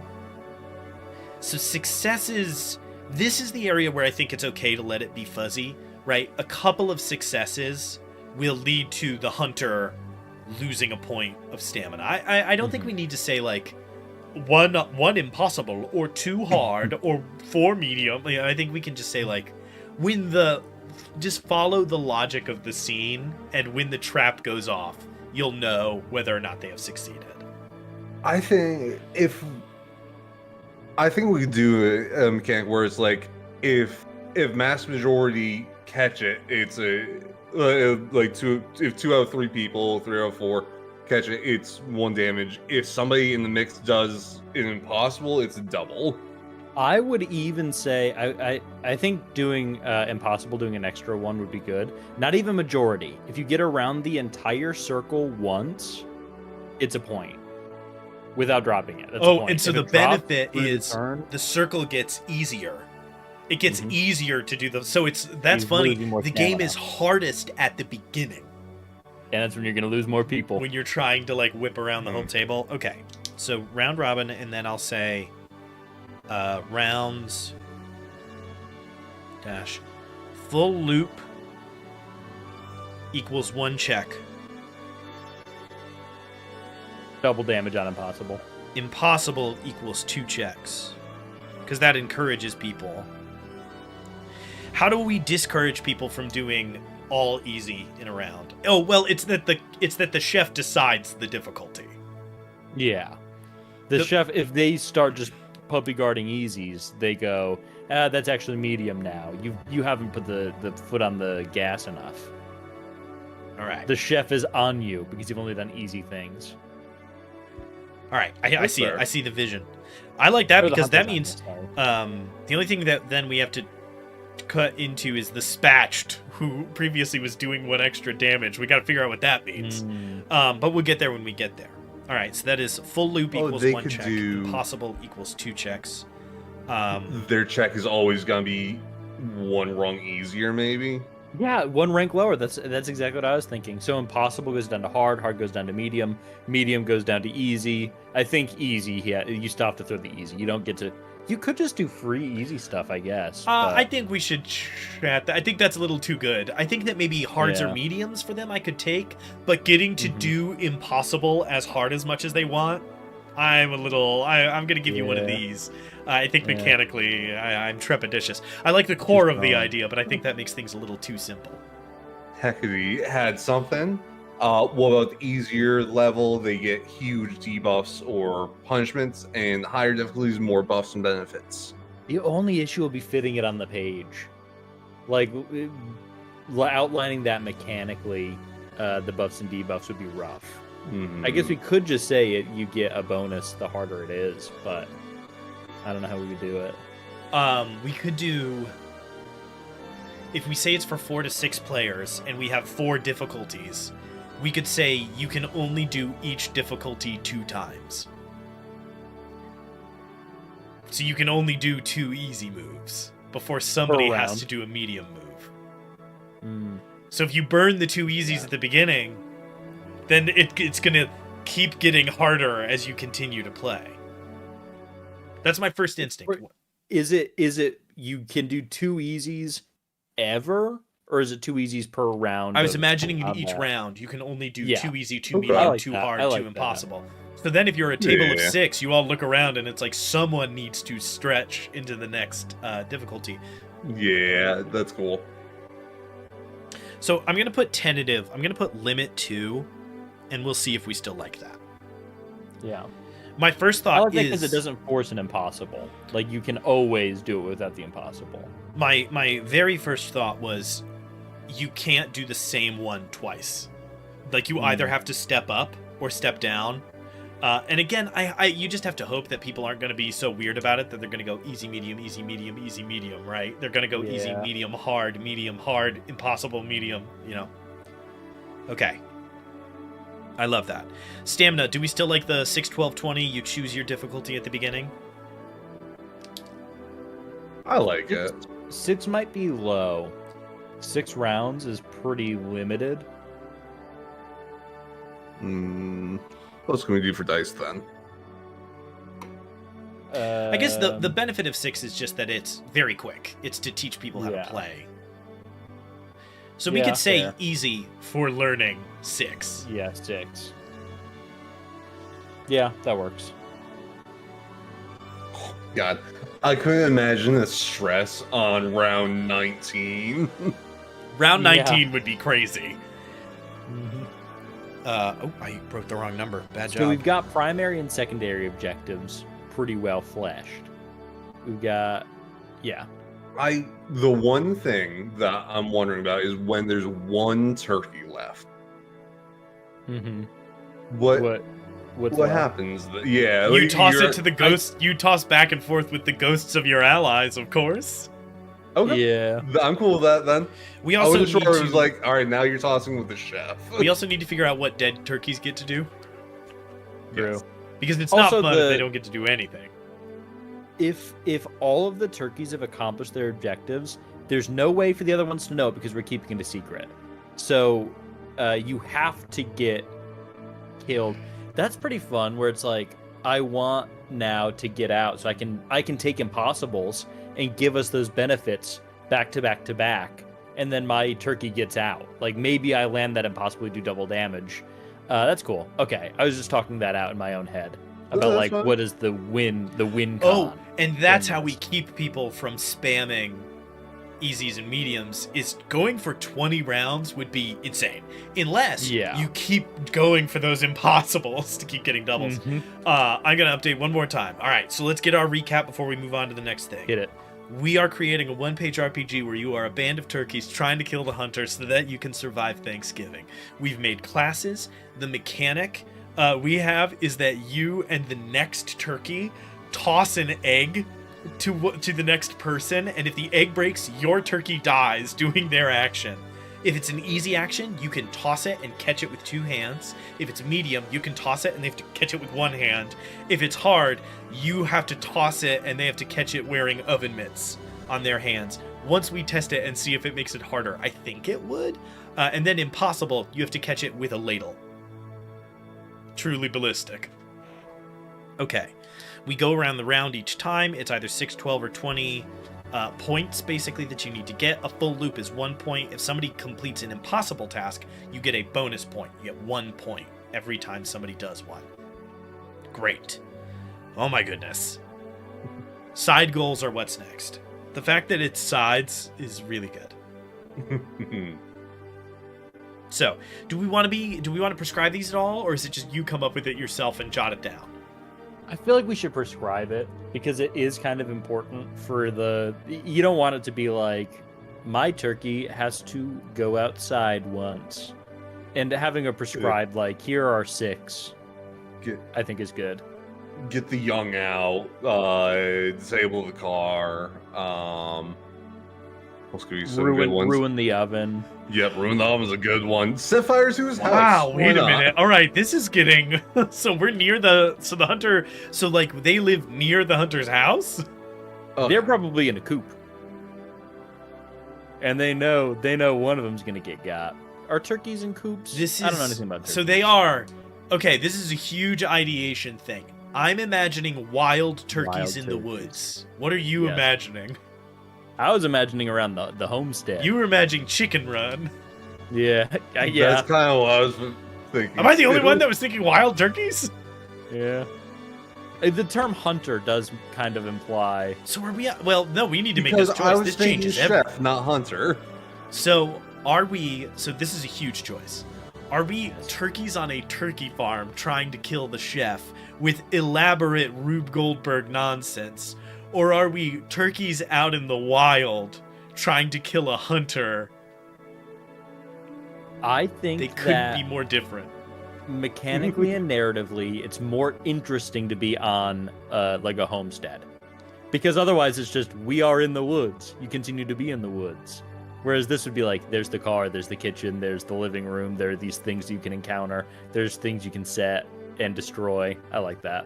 A: So successes... This is the area where I think it's okay to let it be fuzzy. Right, a couple of successes will lead to the hunter losing a point of stamina. I don't think we need to say like one impossible or 2 hard or 4 medium. I think we can just say like just follow the logic of the scene, and when the trap goes off, you'll know whether or not they have succeeded.
B: I think we could do a mechanic where it's like if mass majority catch it, it's if 2 out of 3 people, 3 out of 4 catch it, it's 1 damage. If somebody in the mix does an impossible, it's a double.
C: I would even say I think doing impossible, doing an extra 1 would be good. Not even majority. If you get around the entire circle once, it's a point without dropping it. That's a point.
A: And so the benefit is the circle gets easier. It gets easier to do those. So that's funny. The game is hardest at the beginning.
C: And that's when you're going to lose more people.
A: When you're trying to like whip around the whole table. Okay. So round robin, and then I'll say rounds dash full loop equals 1 check.
C: Double damage on impossible.
A: Impossible equals 2 checks. Because that encourages people. How do we discourage people from doing all easy in a round? Oh, well, it's that the chef decides the difficulty.
C: Yeah. The chef, if they start just puppy guarding easies, they go, that's actually medium now. You haven't put the foot on the gas enough.
A: All right.
C: The chef is on you because you've only done easy things.
A: All right. I see it.
B: fair.
A: I see the vision. I like that
C: Or the
A: because that
C: hunter's
A: means
C: on you, sorry.
A: the only thing that then we have to cut into is the spatched, who previously was doing 1 extra damage. We got to figure out what that means. But we'll get there when we get there. All right. So that is full loop equals
B: they
A: 1
B: could
A: check.
B: do-
A: Impossible equals 2 checks.
B: Their check is always gonna be 1 rung easier, maybe.
C: Yeah, 1 rank lower. That's exactly what I was thinking. So impossible goes down to hard, hard goes down to medium, medium goes down to easy. I think easy, yeah, you still have to throw the easy. You don't get to. You could just do free easy stuff, I guess.
A: I think we should chat that. I think that's a little too good. I think that maybe hards or
C: Yeah.
A: mediums for them I could take, but getting to do impossible as hard as much as they want, I'm going to give you one of
C: Yeah.
A: these. I think
C: Yeah.
A: mechanically I'm trepidatious. I like the core of the
C: wrong.
A: idea, but I think that makes things a little too simple.
B: Heck, if he had something. What about the easier level? They get huge debuffs or punishments, and higher difficulties, more buffs and benefits.
C: The only issue will be fitting it on the page, like outlining that mechanically. The buffs and debuffs would be rough. I guess we could just say it. You get a bonus the harder it is, but I don't know how we would do it.
A: We could do, if we say it's for 4 to 6 players and we have 4 difficulties, we could say you can only do each difficulty 2 times. So you can only do 2 easy moves before somebody
C: Per
A: has
C: round.
A: to do a medium move. So if you burn the 2 easies at the beginning, then it's going to keep getting harder as you continue to play. That's my first instinct.
C: Is it you can do 2 easies ever, or is it 2 easies per round?
A: I was
C: of
A: imagining in each
C: combat?
A: round you can only do
C: Yeah.
A: 2 easy, 2
B: Okay.
A: medium,
C: I like
A: 2
C: that.
A: hard,
C: I
A: 2
C: like that.
A: impossible. So then if you're a table of
B: Yeah.
A: 6, you all look around and it's like someone needs to stretch into the next difficulty.
B: Yeah, that's cool.
A: So I'm going to put tentative. I'm going to put limit 2, and we'll see if we still like that.
C: Yeah.
A: My first
C: I
A: thought
C: like that because
A: is
C: it doesn't force an impossible. Like you can always do it without the impossible.
A: my very first thought was you can't do the same one twice. Like you either have to step up or step down. And again, you just have to hope that people aren't going to be so weird about it that they're going to go easy, medium, easy, medium, easy, medium, right? They're going to go easy,
C: Yeah.
A: medium, hard, impossible, medium, you know. Okay. I love that. Stamina, do we still like the 6, 12, 20? You choose your difficulty at the beginning?
B: I like it.
C: 6 might be low. 6 rounds is pretty limited.
B: What else can we do for dice then?
A: I guess the benefit of 6 is just that it's very quick. It's to teach people how
C: Yeah.
A: to play. So we
C: Yeah,
A: could say
C: fair.
A: easy for learning 6.
C: Yeah, 6. Yeah, that works.
B: God, I couldn't imagine the stress on round 19.
A: Round
C: Yeah.
A: 19 would be crazy. I wrote the wrong number. Bad
C: So
A: job.
C: we've got primary and secondary objectives pretty well fleshed. We've got, yeah.
B: The one thing that I'm wondering about is when there's 1 turkey left.
C: Mm-hmm.
B: What
C: What's
B: what
C: left?
B: happens? Yeah,
A: You
B: like,
A: toss
B: you're-
A: it to the ghosts. You toss back and forth with the ghosts of your allies, of course.
B: Okay,
C: Yeah.
B: I'm cool with that then.
A: We
B: I
A: also
B: wasn't
A: need
B: sure. It
A: to,
B: was like, all right, now you're tossing with the chef.
A: we also need to figure out what dead turkeys get to do,
C: True.
A: because it's
C: Also,
A: not fun if
C: the-
A: they don't get to do anything.
C: If all of the turkeys have accomplished their objectives, there's no way for the other ones to know because we're keeping it a secret. So you have to get killed. That's pretty fun. Where it's like, I want now to get out, so I can take impossibles and give us those benefits back to back to back, and then my turkey gets out. Like maybe I land that impossible, do double damage. That's cool. Okay, I was just talking that out in my own head about
B: that's
C: like
B: fine.
C: what is the win
A: Oh,
C: con.
A: and that's how we
C: Goodness.
A: keep people from spamming easies and mediums is going for 20 rounds would be insane. Unless you keep going for those impossibles to keep getting doubles. I'm going to update one more time. All right, so let's get our recap before we move on to the next thing.
C: Get it.
A: We are creating a one-page RPG where you are a band of turkeys trying to kill the hunter so that you can survive Thanksgiving. We've made classes. The mechanic we have is that you and the next turkey toss an egg to the next person, and if the egg breaks, your turkey dies doing their action. If it's an easy action, you can toss it and catch it with 2 hands. If it's medium, you can toss it and they have to catch it with 1 hand. If it's hard, you have to toss it and they have to catch it wearing oven mitts on their hands. Once we test it and see if it makes it harder, I think it would. And then impossible, you have to catch it with a ladle. Truly ballistic. Okay. We go around the round each time. It's either 6, 12, or 20 points, basically, that you need to get. A full loop is 1 point. If somebody completes an impossible task, you get a bonus point. You get 1 point every time somebody does one. Great. Oh my goodness. Side goals are what's next. The fact that it's sides is really good. So, do we want to prescribe these at all, or is it just you come up with it yourself and jot it down?
C: I feel like we should prescribe it because it is kind of important for you don't want it to be like, my turkey has to go outside once. And having a prescribed, like, here are 6, I think is good.
B: Get the young out, disable the car, what's gonna be some good ones?
C: Ruin the oven.
B: Yep, ruin the oven is a good one. Set fire to his house.
A: Wow, wait a minute. All right, this is getting... So we're near the hunter... So, like, they live near the hunter's house?
C: They're probably in a coop. And they know one of them's gonna get got. Are turkeys in coops? I don't know anything about turkeys.
A: So they are... Okay, this is a huge ideation thing. I'm imagining wild turkeys in the woods. What are you imagining?
C: I was imagining around the homestead.
A: You were imagining Chicken Run.
C: Yeah.
B: That's kind of what I was thinking.
A: Am I the only one that was thinking wild turkeys?
C: Yeah. The term hunter does kind of imply...
A: So are we... Well, no, we need to make this choice.
B: I was
A: this
B: thinking
A: changes
B: chef,
A: everything.
B: not hunter.
A: So are we... So this is a huge choice. Are we turkeys on a turkey farm trying to kill the chef with elaborate Rube Goldberg nonsense? Or are we turkeys out in the wild trying to kill a hunter?
C: I think
A: they couldn't be more different.
C: Mechanically and narratively, it's more interesting to be on like a homestead. Because otherwise it's just, we are in the woods. You continue to be in the woods. Whereas this would be like, there's the car, there's the kitchen, there's the living room, there are these things you can encounter, there's things you can set and destroy. I like that.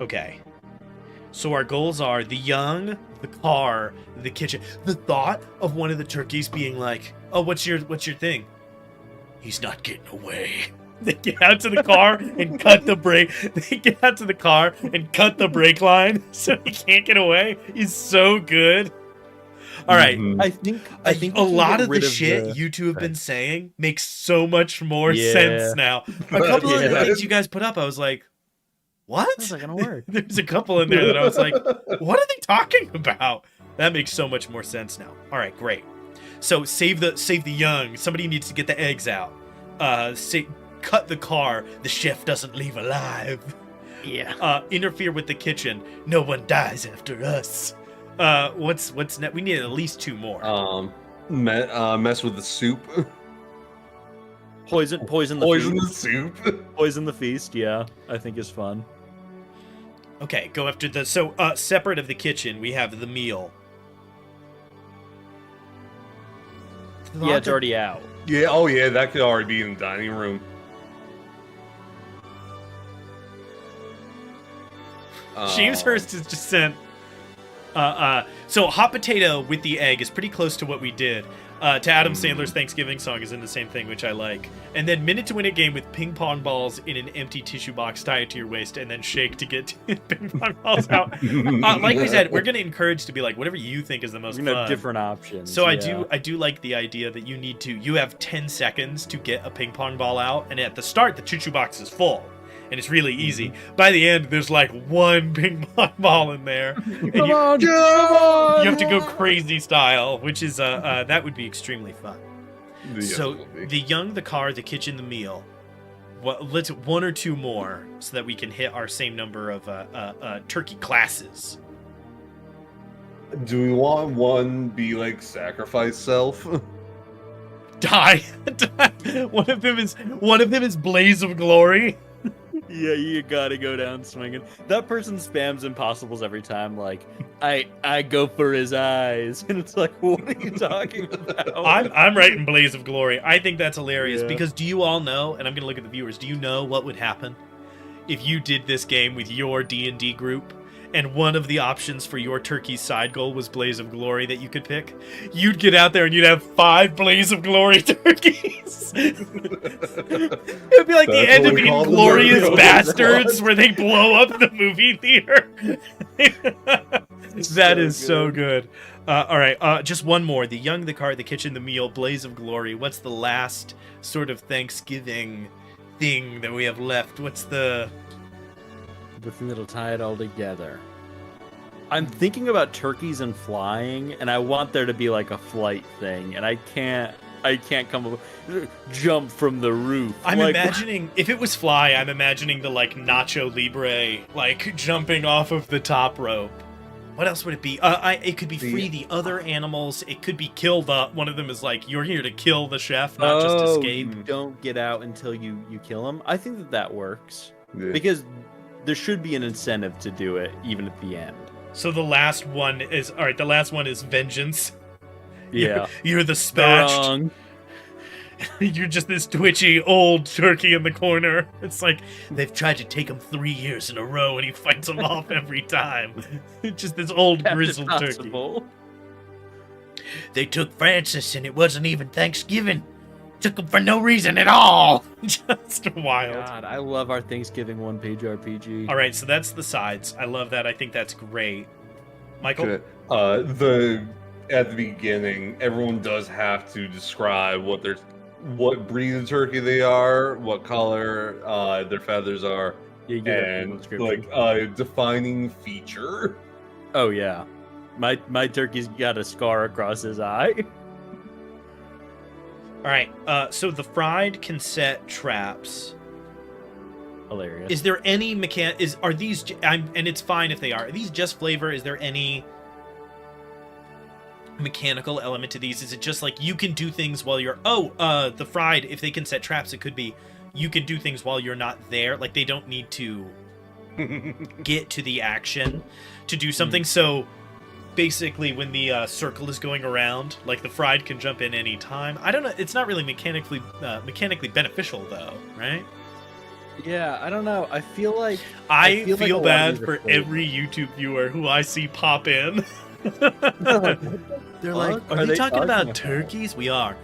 A: Okay. So our goals are the young, the car, the kitchen. The thought of one of the turkeys being like, "Oh, what's your thing?" He's not getting away. They get out to the car and cut the brake. They get out to the car and cut the brake line so he can't get away. He's so good. All right.
C: I think
A: a lot of the shit you two have been saying makes so much more sense now. A couple of the things you guys put up, I was like, what?
C: How's that gonna work?
A: There's a couple in there that I was like, what are they talking about? That makes so much more sense now. All right, great. So save the young. Somebody needs to get the eggs out. Cut the car. The chef doesn't leave alive.
C: Yeah.
A: Interfere with the kitchen. No one dies after us. What's next? We need at least 2 more.
B: Mess with the soup.
C: Poison
B: the soup.
C: Poison the feast. Yeah, I think is fun.
A: Okay, go after the... So, separate of the kitchen, we have the meal.
C: Yeah, it's already out.
B: Yeah, oh yeah, that could already be in the dining room.
A: James Hurst has just sent... So, hot potato with the egg is pretty close to what we did. To Adam Sandler's Thanksgiving song is in the same thing, which I like. And then minute to win a game with ping pong balls in an empty tissue box, tie it to your waist, and then shake to get ping pong balls out. Like we said, we're going to encourage to be like, whatever you think is the most fun.
C: Have different options.
A: So yeah. I do like the idea that you have 10 seconds to get a ping pong ball out, and at the start, the tissue box is full. and it's really easy. By the end, there's like one ping pong ball in there, and
C: Come
A: you
C: on, come on!
A: have to go crazy style, which is that would be extremely fun.
B: Yes,
A: So
B: it will be.
A: the young, the car, the kitchen, the meal. Let's one or two more so that we can hit our same number of turkey classes.
B: Do we want one be like sacrifice self?
A: Die. One of them is Blaze of Glory.
C: Yeah, you gotta go down swinging. That person spams impossibles every time. Like, I go for his eyes, and it's like, what are you talking about?
A: I'm writing Blaze of Glory. I think that's hilarious
C: Yeah.
A: because do you all know? And I'm gonna look at the viewers. Do you know what would happen if you did this game with your D&D group? And one of the options for your turkey's side goal was Blaze of Glory that you could pick. You'd get out there and you'd have 5 Blaze of Glory turkeys. It'd be like the
B: That's
A: end
B: what
A: of
B: we call the
A: Inglorious
B: murder
A: Bastards where they blow up the movie theater. That is so good. All right, just one more. The young, the car, the kitchen, the meal, Blaze of Glory. What's the last sort of Thanksgiving thing that we have left? What's the
C: thing that'll tie it all together. I'm thinking about turkeys and flying, and I want there to be like a flight thing, and I can't come up jump from the roof.
A: I'm
C: like,
A: imagining if it was fly, I'm imagining the like Nacho Libre like jumping off of the top rope. What else would it be? It could be free the other animals. It could be kill the one of them is like you're here to kill the chef, not just escape.
C: You don't get out until you kill him. I think that works
B: Yeah.
C: because there should be an incentive to do it even at the end.
A: So the last one is all right. The last one is vengeance.
C: Yeah,
A: You're the spatched.
C: Wrong.
A: You're just this twitchy old turkey in the corner. It's like they've tried to take him 3 years in a row, and he fights them off every time. Just this old
C: That's
A: grizzled turkey.
C: impossible.
A: They took Francis, and it wasn't even Thanksgiving. Took him for no reason at all. Just wild.
C: God, I love our Thanksgiving one-page RPG.
A: All right, so that's the sides. I love that. I think that's great. Michael?
B: At the beginning, everyone does have to describe what breed of turkey they are, what color their feathers are,
C: Yeah, you get a full
B: and
C: description.
B: like defining feature.
C: Oh yeah, my turkey's got a scar across his eye.
A: All right, so the fried can set traps.
C: Hilarious.
A: Is there any are these and it's fine if they are these just flavor? Is there any mechanical element to these? Is it just like you can do things while you're the fried, if they can set traps, it could be you can do things while you're not there, like they don't need to get to the action to do something. So basically when the circle is going around, like the fried can jump in any time. I don't know, it's not really mechanically beneficial though, right?
C: Yeah, I don't know. I feel like
A: I
C: feel like a
A: feel
C: lot of
A: bad
C: these are
A: for
C: flavor.
A: every YouTube viewer who I see pop in. They're like,
C: Are
A: are
C: they
A: they talking
C: talking
A: about
C: about?"
A: turkeys? We are.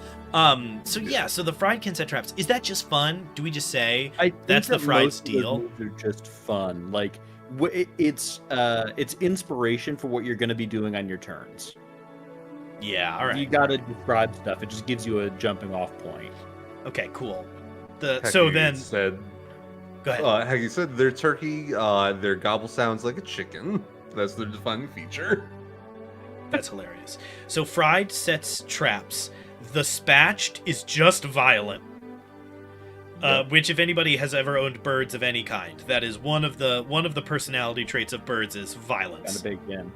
A: So yeah, so the fried can set traps. Is that just fun? Do we just say
C: I think
A: that's the
C: that
A: fried
C: most of those
A: deal?
C: moves are just fun. Like it's inspiration for what you're going to be doing on your turns.
A: Yeah, all right.
C: You got to describe stuff. It just gives you a jumping off point.
A: Okay, cool.
B: Heck,
A: So
B: you
A: then
B: said,
A: go ahead.
B: heck, you said their turkey, their gobble sounds like a chicken. That's their defining feature.
A: That's hilarious. So fried sets traps. The spatched is just violent.
B: Yep.
A: Which, if anybody has ever owned birds of any kind, that is one of the personality traits of birds is violence.
C: Kind of big in.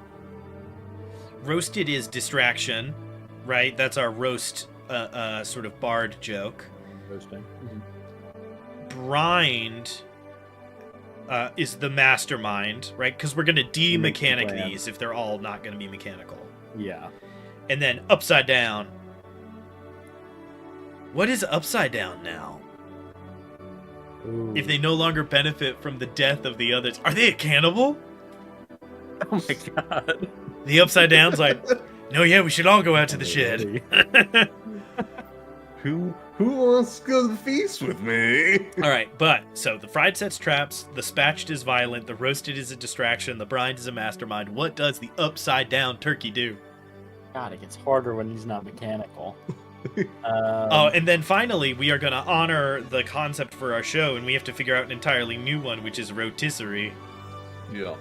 A: Roasted is distraction, right? That's our roast sort of bard joke.
C: Roasting.
A: Brined is the mastermind, right? Because we're going to de-mechanic
C: plan.
A: these if they're all not going to be mechanical.
C: Yeah.
A: And then upside down. What is upside down now?
C: Ooh.
A: If they no longer benefit from the death of the others, are they a cannibal?
C: Oh my god.
A: The upside down's like, no, yeah, we should all go out to the shed.
B: Who wants to go to the feast with me?
A: All right, but so the fried sets traps, the spatched is violent, the roasted is a distraction, the brined is a mastermind. What does the upside down turkey do?
C: God, it gets harder when he's not mechanical.
A: Oh, and then finally, we are going to honor the concept for our show, and we have to figure out an entirely new one, which is rotisserie.
B: Yeah.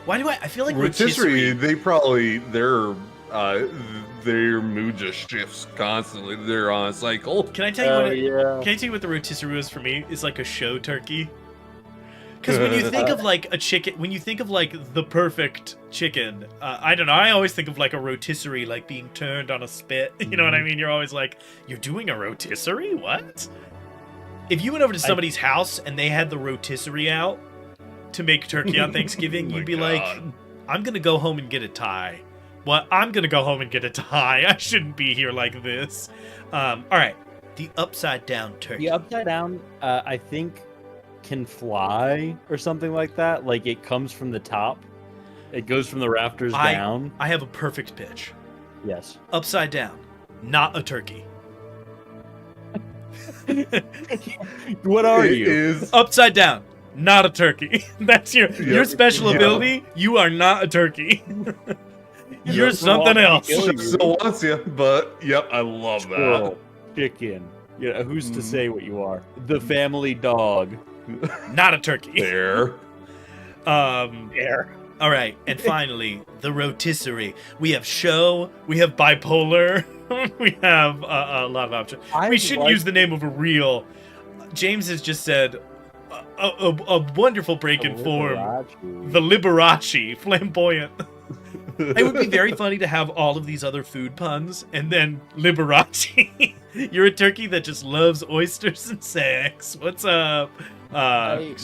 A: Why do I feel like
B: Rotisserie,
A: rotisserie...
B: their mood just shifts constantly. They're on a cycle.
A: Can I tell you Can I tell you what the rotisserie was for me? Is like a show turkey. Because when you think of like a chicken, when you think of like the perfect chicken, I don't know. I always think of like a rotisserie, like being turned on a spit. You know what I mean? You're always like, you're doing a rotisserie? What? If you went over to somebody's house and they had the rotisserie out to make turkey on Thanksgiving, you'd be like, I'm gonna go home and get a tie. What? I'm gonna go home and get a tie. I shouldn't be here like this. All right, the upside down turkey.
C: The upside down, I think, can fly or something like that. Like it comes from the top, it goes from the rafters down.
A: I have a perfect pitch.
C: Yes.
A: Upside down, not a turkey.
C: What are
B: It
C: you?
B: is
A: Upside down, not a turkey. That's your special ability. You are not a turkey. You're something else.
B: Still wants you, but yep, I love that.
C: Squirrel, chicken. Yeah, who's to say what you are? The family dog.
A: Not a turkey.
B: There.
C: There.
A: All right, and finally, the rotisserie. We have show. We have bipolar. We have a lot of options. We shouldn't use the name of a reel. James has just said a wonderful break in form. The Liberace, flamboyant. It would be very funny to have all of these other food puns, and then Liberace. You're a turkey that just loves oysters and sex. What's up?
C: I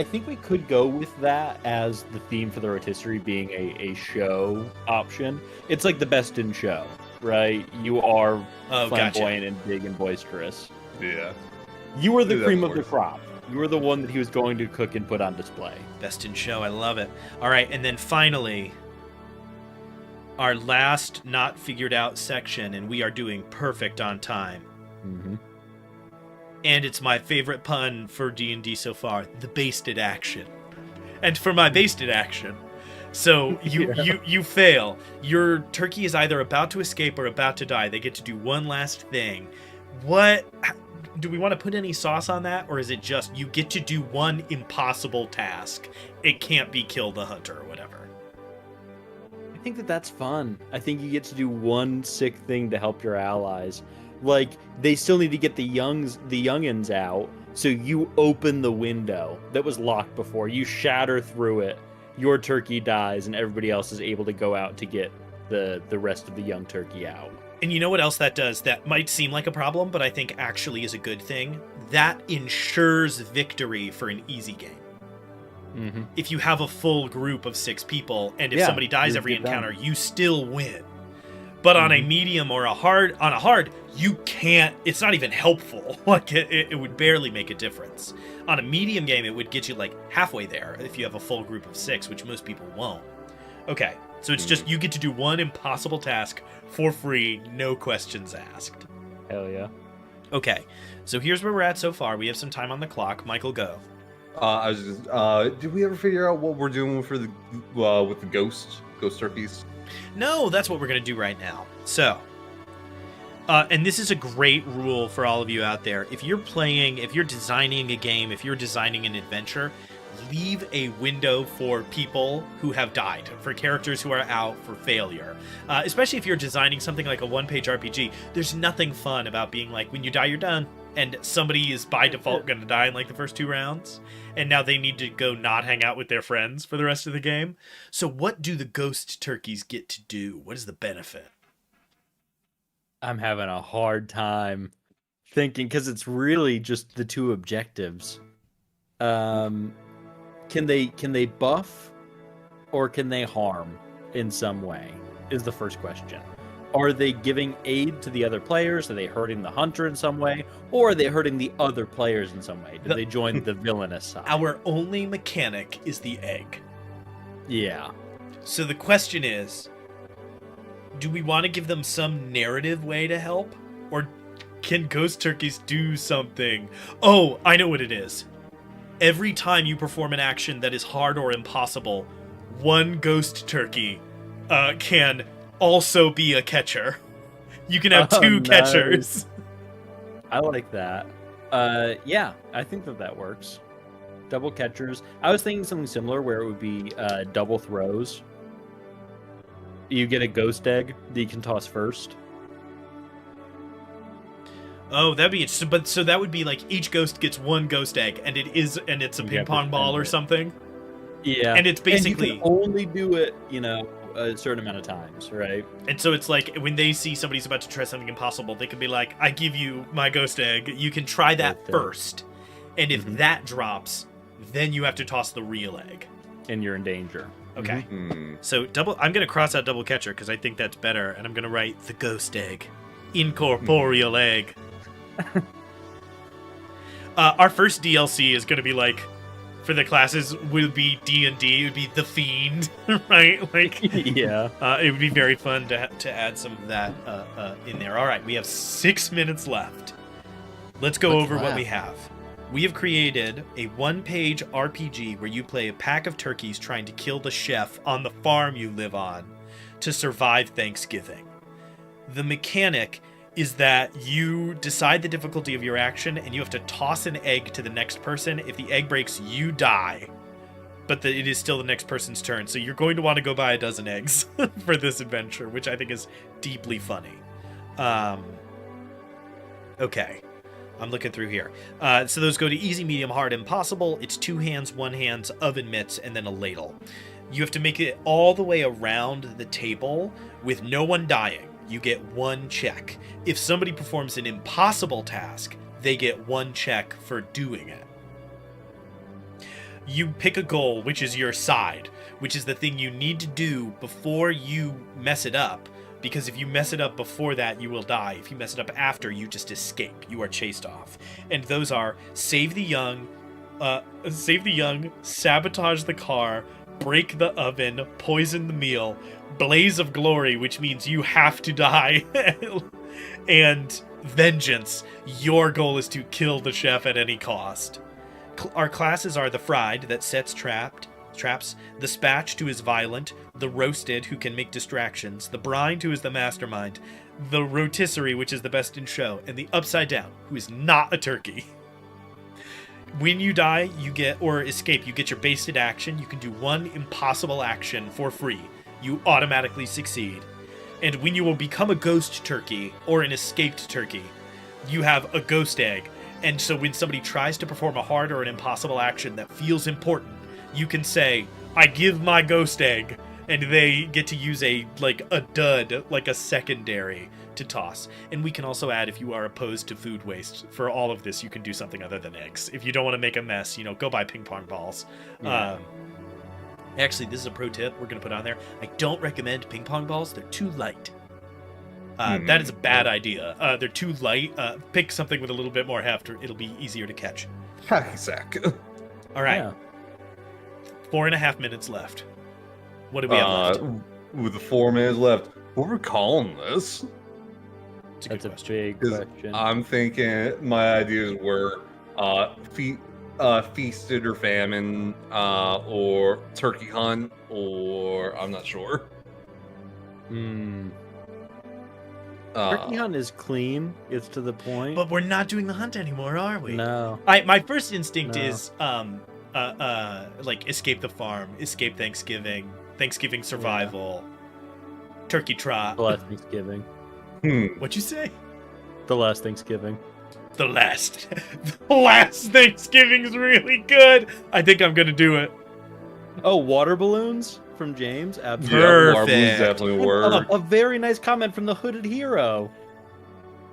C: think we could go with that as the theme for the rotisserie being a show option. It's like the best in show, right? You are flamboyant and big and boisterous.
B: Yeah.
C: You were the cream of the crop. You were the one that he was going to cook and put on display.
A: Best in show. I love it. All right, and then finally, our last not figured out section, and we are doing perfect on time.
C: Mm-hmm.
A: And it's my favorite pun for D&D so far, the basted action. And for my basted action, so you fail. Your turkey is either about to escape or about to die. They get to do one last thing. What... Do we want to put any sauce on that, or is it just you get to do one impossible task? It can't be kill the hunter or whatever.
C: I think that's fun. I think you get to do one sick thing to help your allies. Like, they still need to get the youngins out, so you open the window that was locked before. You shatter through it. Your turkey dies, and everybody else is able to go out to get the rest of the young turkey out.
A: And you know what else that does that might seem like a problem, but I think actually is a good thing? That ensures victory for an easy game.
C: Mm-hmm.
A: If you have a full group of 6 people, and if somebody dies every encounter, you still win. But on a medium or a hard, you can't, it's not even helpful. Like, it would barely make a difference. On a medium game, it would get you like halfway there if you have a full group of 6, which most people won't. Okay, so it's just, you get to do one impossible task for free, no questions asked.
C: Hell yeah.
A: Okay, so here's where we're at so far. We have some time on the clock. Michael, go.
B: I was just, did we ever figure out what we're doing for the with the ghost turkeys?
A: No, that's what we're going to do right now. So, and this is a great rule for all of you out there. If you're designing a game, if you're designing an adventure, leave a window for people who have died, for characters who are out, for failure. Especially if you're designing something like a one-page RPG, there's nothing fun about being like, when you die, you're done. And somebody is by default going to die in like the first 2 rounds. And now they need to go not hang out with their friends for the rest of the game. So what do the ghost turkeys get to do? What is the benefit?
C: I'm having a hard time thinking, because it's really just the 2 objectives. Can they buff or can they harm in some way is the first question. Are they giving aid to the other players? Are they hurting the hunter in some way? Or are they hurting the other players in some way? Do they join the villainous side?
A: Our only mechanic is the egg.
C: Yeah.
A: So the question is, do we want to give them some narrative way to help? Or can ghost turkeys do something? Oh, I know what it is. Every time you perform an action that is hard or impossible, one ghost turkey can also be a catcher. You can have two
C: nice.
A: catchers.
C: I like that. Yeah, I think that works. Double catchers. I was thinking something similar where it would be double throws. You get a ghost egg that you can toss first.
A: Oh, that'd be interesting. But so that would be like each ghost gets one ghost egg, and it's a
C: You
A: ping
C: have to
A: pong ball
C: spend
A: or
C: it.
A: something.
C: Yeah,
A: And it's basically
C: you can only do it, a certain amount of times, right?
A: And so it's like when they see somebody's about to try something impossible, they can be like, I give you my ghost egg. You can try that
C: Ghost egg.
A: first. And if
C: Mhm.
A: that drops, then you have to toss the real egg.
C: And you're in danger.
A: Okay.
B: Hmm.
A: So I'm going to cross out double catcher because I think that's better. And I'm going to write the ghost egg. Incorporeal egg. Our first DLC is going to be like, for the classes, would be D&D. It would be The Fiend, right? Like,
C: Yeah.
A: it would be very fun to add some of that in there. All right, we have 6 minutes left. Let's go over what we have. We have created a one-page RPG where you play a pack of turkeys trying to kill the chef on the farm you live on to survive Thanksgiving. The mechanic is that you decide the difficulty of your action and you have to toss an egg to the next person. If the egg breaks, you die. But it is still the next person's turn. So you're going to want to go buy a dozen eggs for this adventure, which I think is deeply funny. Okay. I'm looking through here. So those go to easy, medium, hard, impossible. It's 2 hands, 1 hand, oven mitts, and then a ladle. You have to make it all the way around the table with no one dying. You get 1 check. If somebody performs an impossible task, they get 1 check for doing it. You pick a goal, which is your side, which is the thing you need to do before you mess it up. Because if you mess it up before that, you will die. If you mess it up after, you just escape. You are chased off. And those are save the young, sabotage the car, break the oven, poison the meal, blaze of glory, which means you have to die, and vengeance. Your goal is to kill the chef at any cost. Our classes are the fried that sets traps, the spatched who is violent, the roasted who can make distractions, the brined who is the mastermind, the rotisserie which is the best in show, and the upside down who is not a turkey. When you die, or escape, you get your basted action. You can do 1 impossible action for free. You automatically succeed. And when you will become a ghost turkey or an escaped turkey, you have a ghost egg. And so when somebody tries to perform a hard or an impossible action that feels important, you can say, I give my ghost egg, and they get to use a dud, like a secondary to toss. And we can also add, if you are opposed to food waste, for all of this, you can do something other than eggs. If you don't want to make a mess, go buy ping pong balls.
C: Yeah.
A: Actually, this is a pro tip we're going to put on there. I don't recommend ping pong balls. They're too light. That is a bad idea. They're too light. Pick something with a little bit more heft, or it'll be easier to catch.
B: Hacky sack.
A: All right.
C: Yeah.
A: 4.5 minutes left. What do we have left?
B: With the 4 minutes left, what are we calling this?
A: It's a good
C: That's a
A: question.
C: big
B: 'Cause
C: question.
B: I'm thinking my ideas were feasted or famine, or turkey hunt, or I'm not sure.
C: Turkey hunt is clean. It's to the point.
A: But we're not doing the hunt anymore, are we?
C: No.
A: My first instinct
C: No.
A: is like escape the farm, escape Thanksgiving, Thanksgiving survival, turkey trot.
C: The last Thanksgiving.
A: What'd you say?
C: The last Thanksgiving.
A: The last Thanksgiving's really good. I think I'm gonna do it.
C: Oh, water balloons from James. Absolutely.
B: Yeah, marbles
A: Perfect.
B: definitely
C: Oh,
B: work.
C: a very nice comment from the Hooded Hero.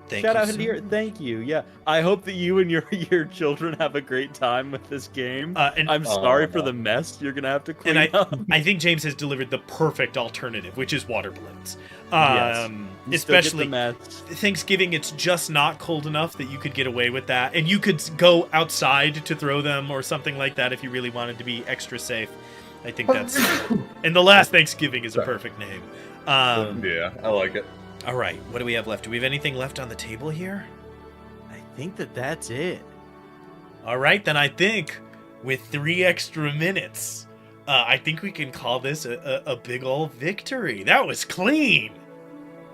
A: Thank
C: Shout
A: you
C: out
A: so
C: Hooded Hero. Thank you. Yeah, I hope that you and your children have a great time with this game.
A: and
C: I'm sorry for the mess you're gonna have to clean up.
A: I think James has delivered the perfect alternative, which is water balloons.
C: Yes. You still get the
A: Especially
C: mess.
A: Thanksgiving, it's just not cold enough that you could get away with that, and you could go outside to throw them or something like that if you really wanted to be extra safe. I think that's and the last Thanksgiving is a perfect name.
B: Yeah, I like it.
A: All right, what do we have left? Do we have anything left on the table here?
C: I think that's it.
A: All right, then I think with 3 extra minutes, I think we can call this a big ol' victory. That was clean.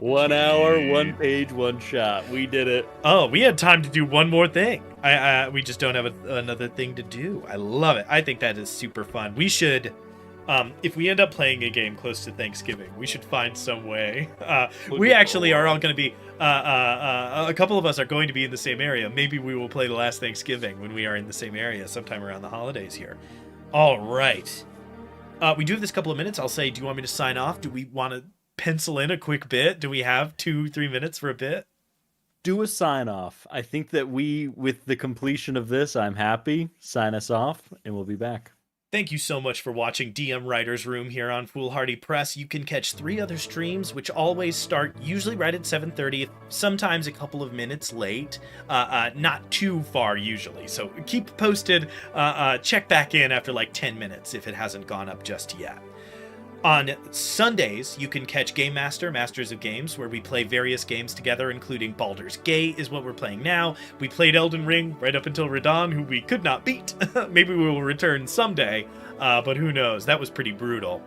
C: 1 hour, 1 page, 1 shot. We did it.
A: Oh, we had time to do one more thing. We just don't have another thing to do. I love it. I think that is super fun. We should, if we end up playing a game close to Thanksgiving, we should find some way. We actually are all going to be, a couple of us are going to be in the same area. Maybe we will play the last Thanksgiving when we are in the same area sometime around the holidays here. All right. We do have this couple of minutes. I'll say, do you want me to sign off? Do we want to pencil in a quick bit? Do we have 2-3 minutes for a bit?
C: Do a sign off. I think that with the completion of this, I'm happy. Sign us off, and we'll be back.
A: Thank you so much for watching DM Writer's Room here on Foolhardy Press. You can catch 3 other streams, which always start usually right at 7:30, sometimes a couple of minutes late, not too far usually. So keep posted, check back in after like 10 minutes if it hasn't gone up just yet. On Sundays, you can catch Game Master, Masters of Games, where we play various games together, including Baldur's Gate is what we're playing now. We played Elden Ring right up until Radon, who we could not beat. Maybe we will return someday, but who knows? That was pretty brutal.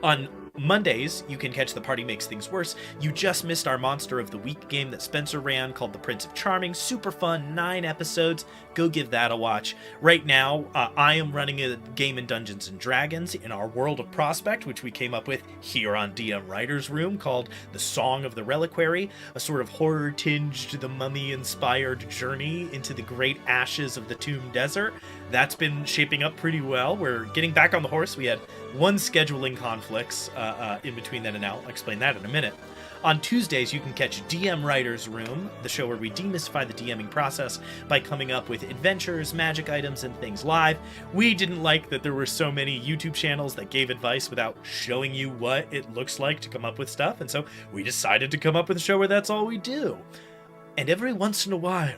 A: On Mondays, you can catch The Party Makes Things Worse. You just missed our Monster of the Week game that Spencer ran called The Prince of Charming. Super fun, 9 episodes. Go give that a watch. Right now, I am running a game in Dungeons & Dragons in our World of Prospect, which we came up with here on DM Writer's Room, called The Song of the Reliquary, a sort of horror-tinged, the mummy-inspired journey into the great ashes of the Tomb Desert. That's been shaping up pretty well. We're getting back on the horse. We had 1 scheduling conflicts in between then and now. I'll explain that in a minute. On Tuesdays, you can catch DM Writer's Room, the show where we demystify the DMing process by coming up with adventures, magic items, and things live. We didn't like that there were so many YouTube channels that gave advice without showing you what it looks like to come up with stuff, and so we decided to come up with a show where that's all we do. And every once in a while,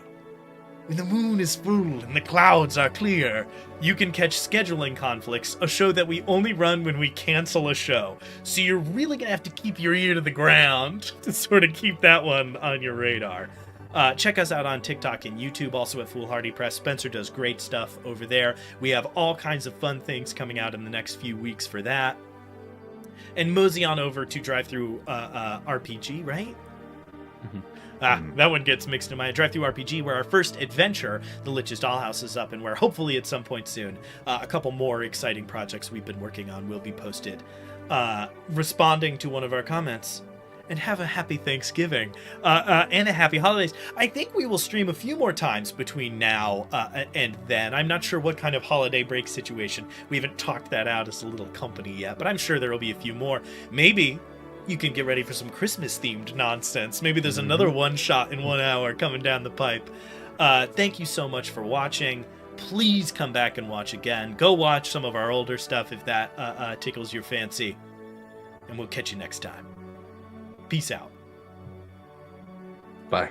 A: when the moon is full and the clouds are clear, you can catch Scheduling Conflicts, a show that we only run when we cancel a show. So you're really going to have to keep your ear to the ground to sort of keep that one on your radar. Check us out on TikTok and YouTube, also at Foolhardy Press. Spencer does great stuff over there. We have all kinds of fun things coming out in the next few weeks for that. And mosey on over to Drive Through RPG, right?
C: Mm-hmm.
A: That one gets mixed in my Drive-Thru RPG, where our first adventure, The Lich's Dollhouse, is up, and where hopefully at some point soon, a couple more exciting projects we've been working on will be posted. Responding to one of our comments, and have a happy Thanksgiving and a happy holidays. I think we will stream a few more times between now and then. I'm not sure what kind of holiday break situation. We haven't talked that out as a little company yet, but I'm sure there will be a few more. Maybe you can get ready for some Christmas-themed nonsense. Maybe there's another one shot in 1 hour coming down the pipe. Thank you so much for watching. Please come back and watch again. Go watch some of our older stuff if that tickles your fancy. And we'll catch you next time. Peace out.
B: Bye.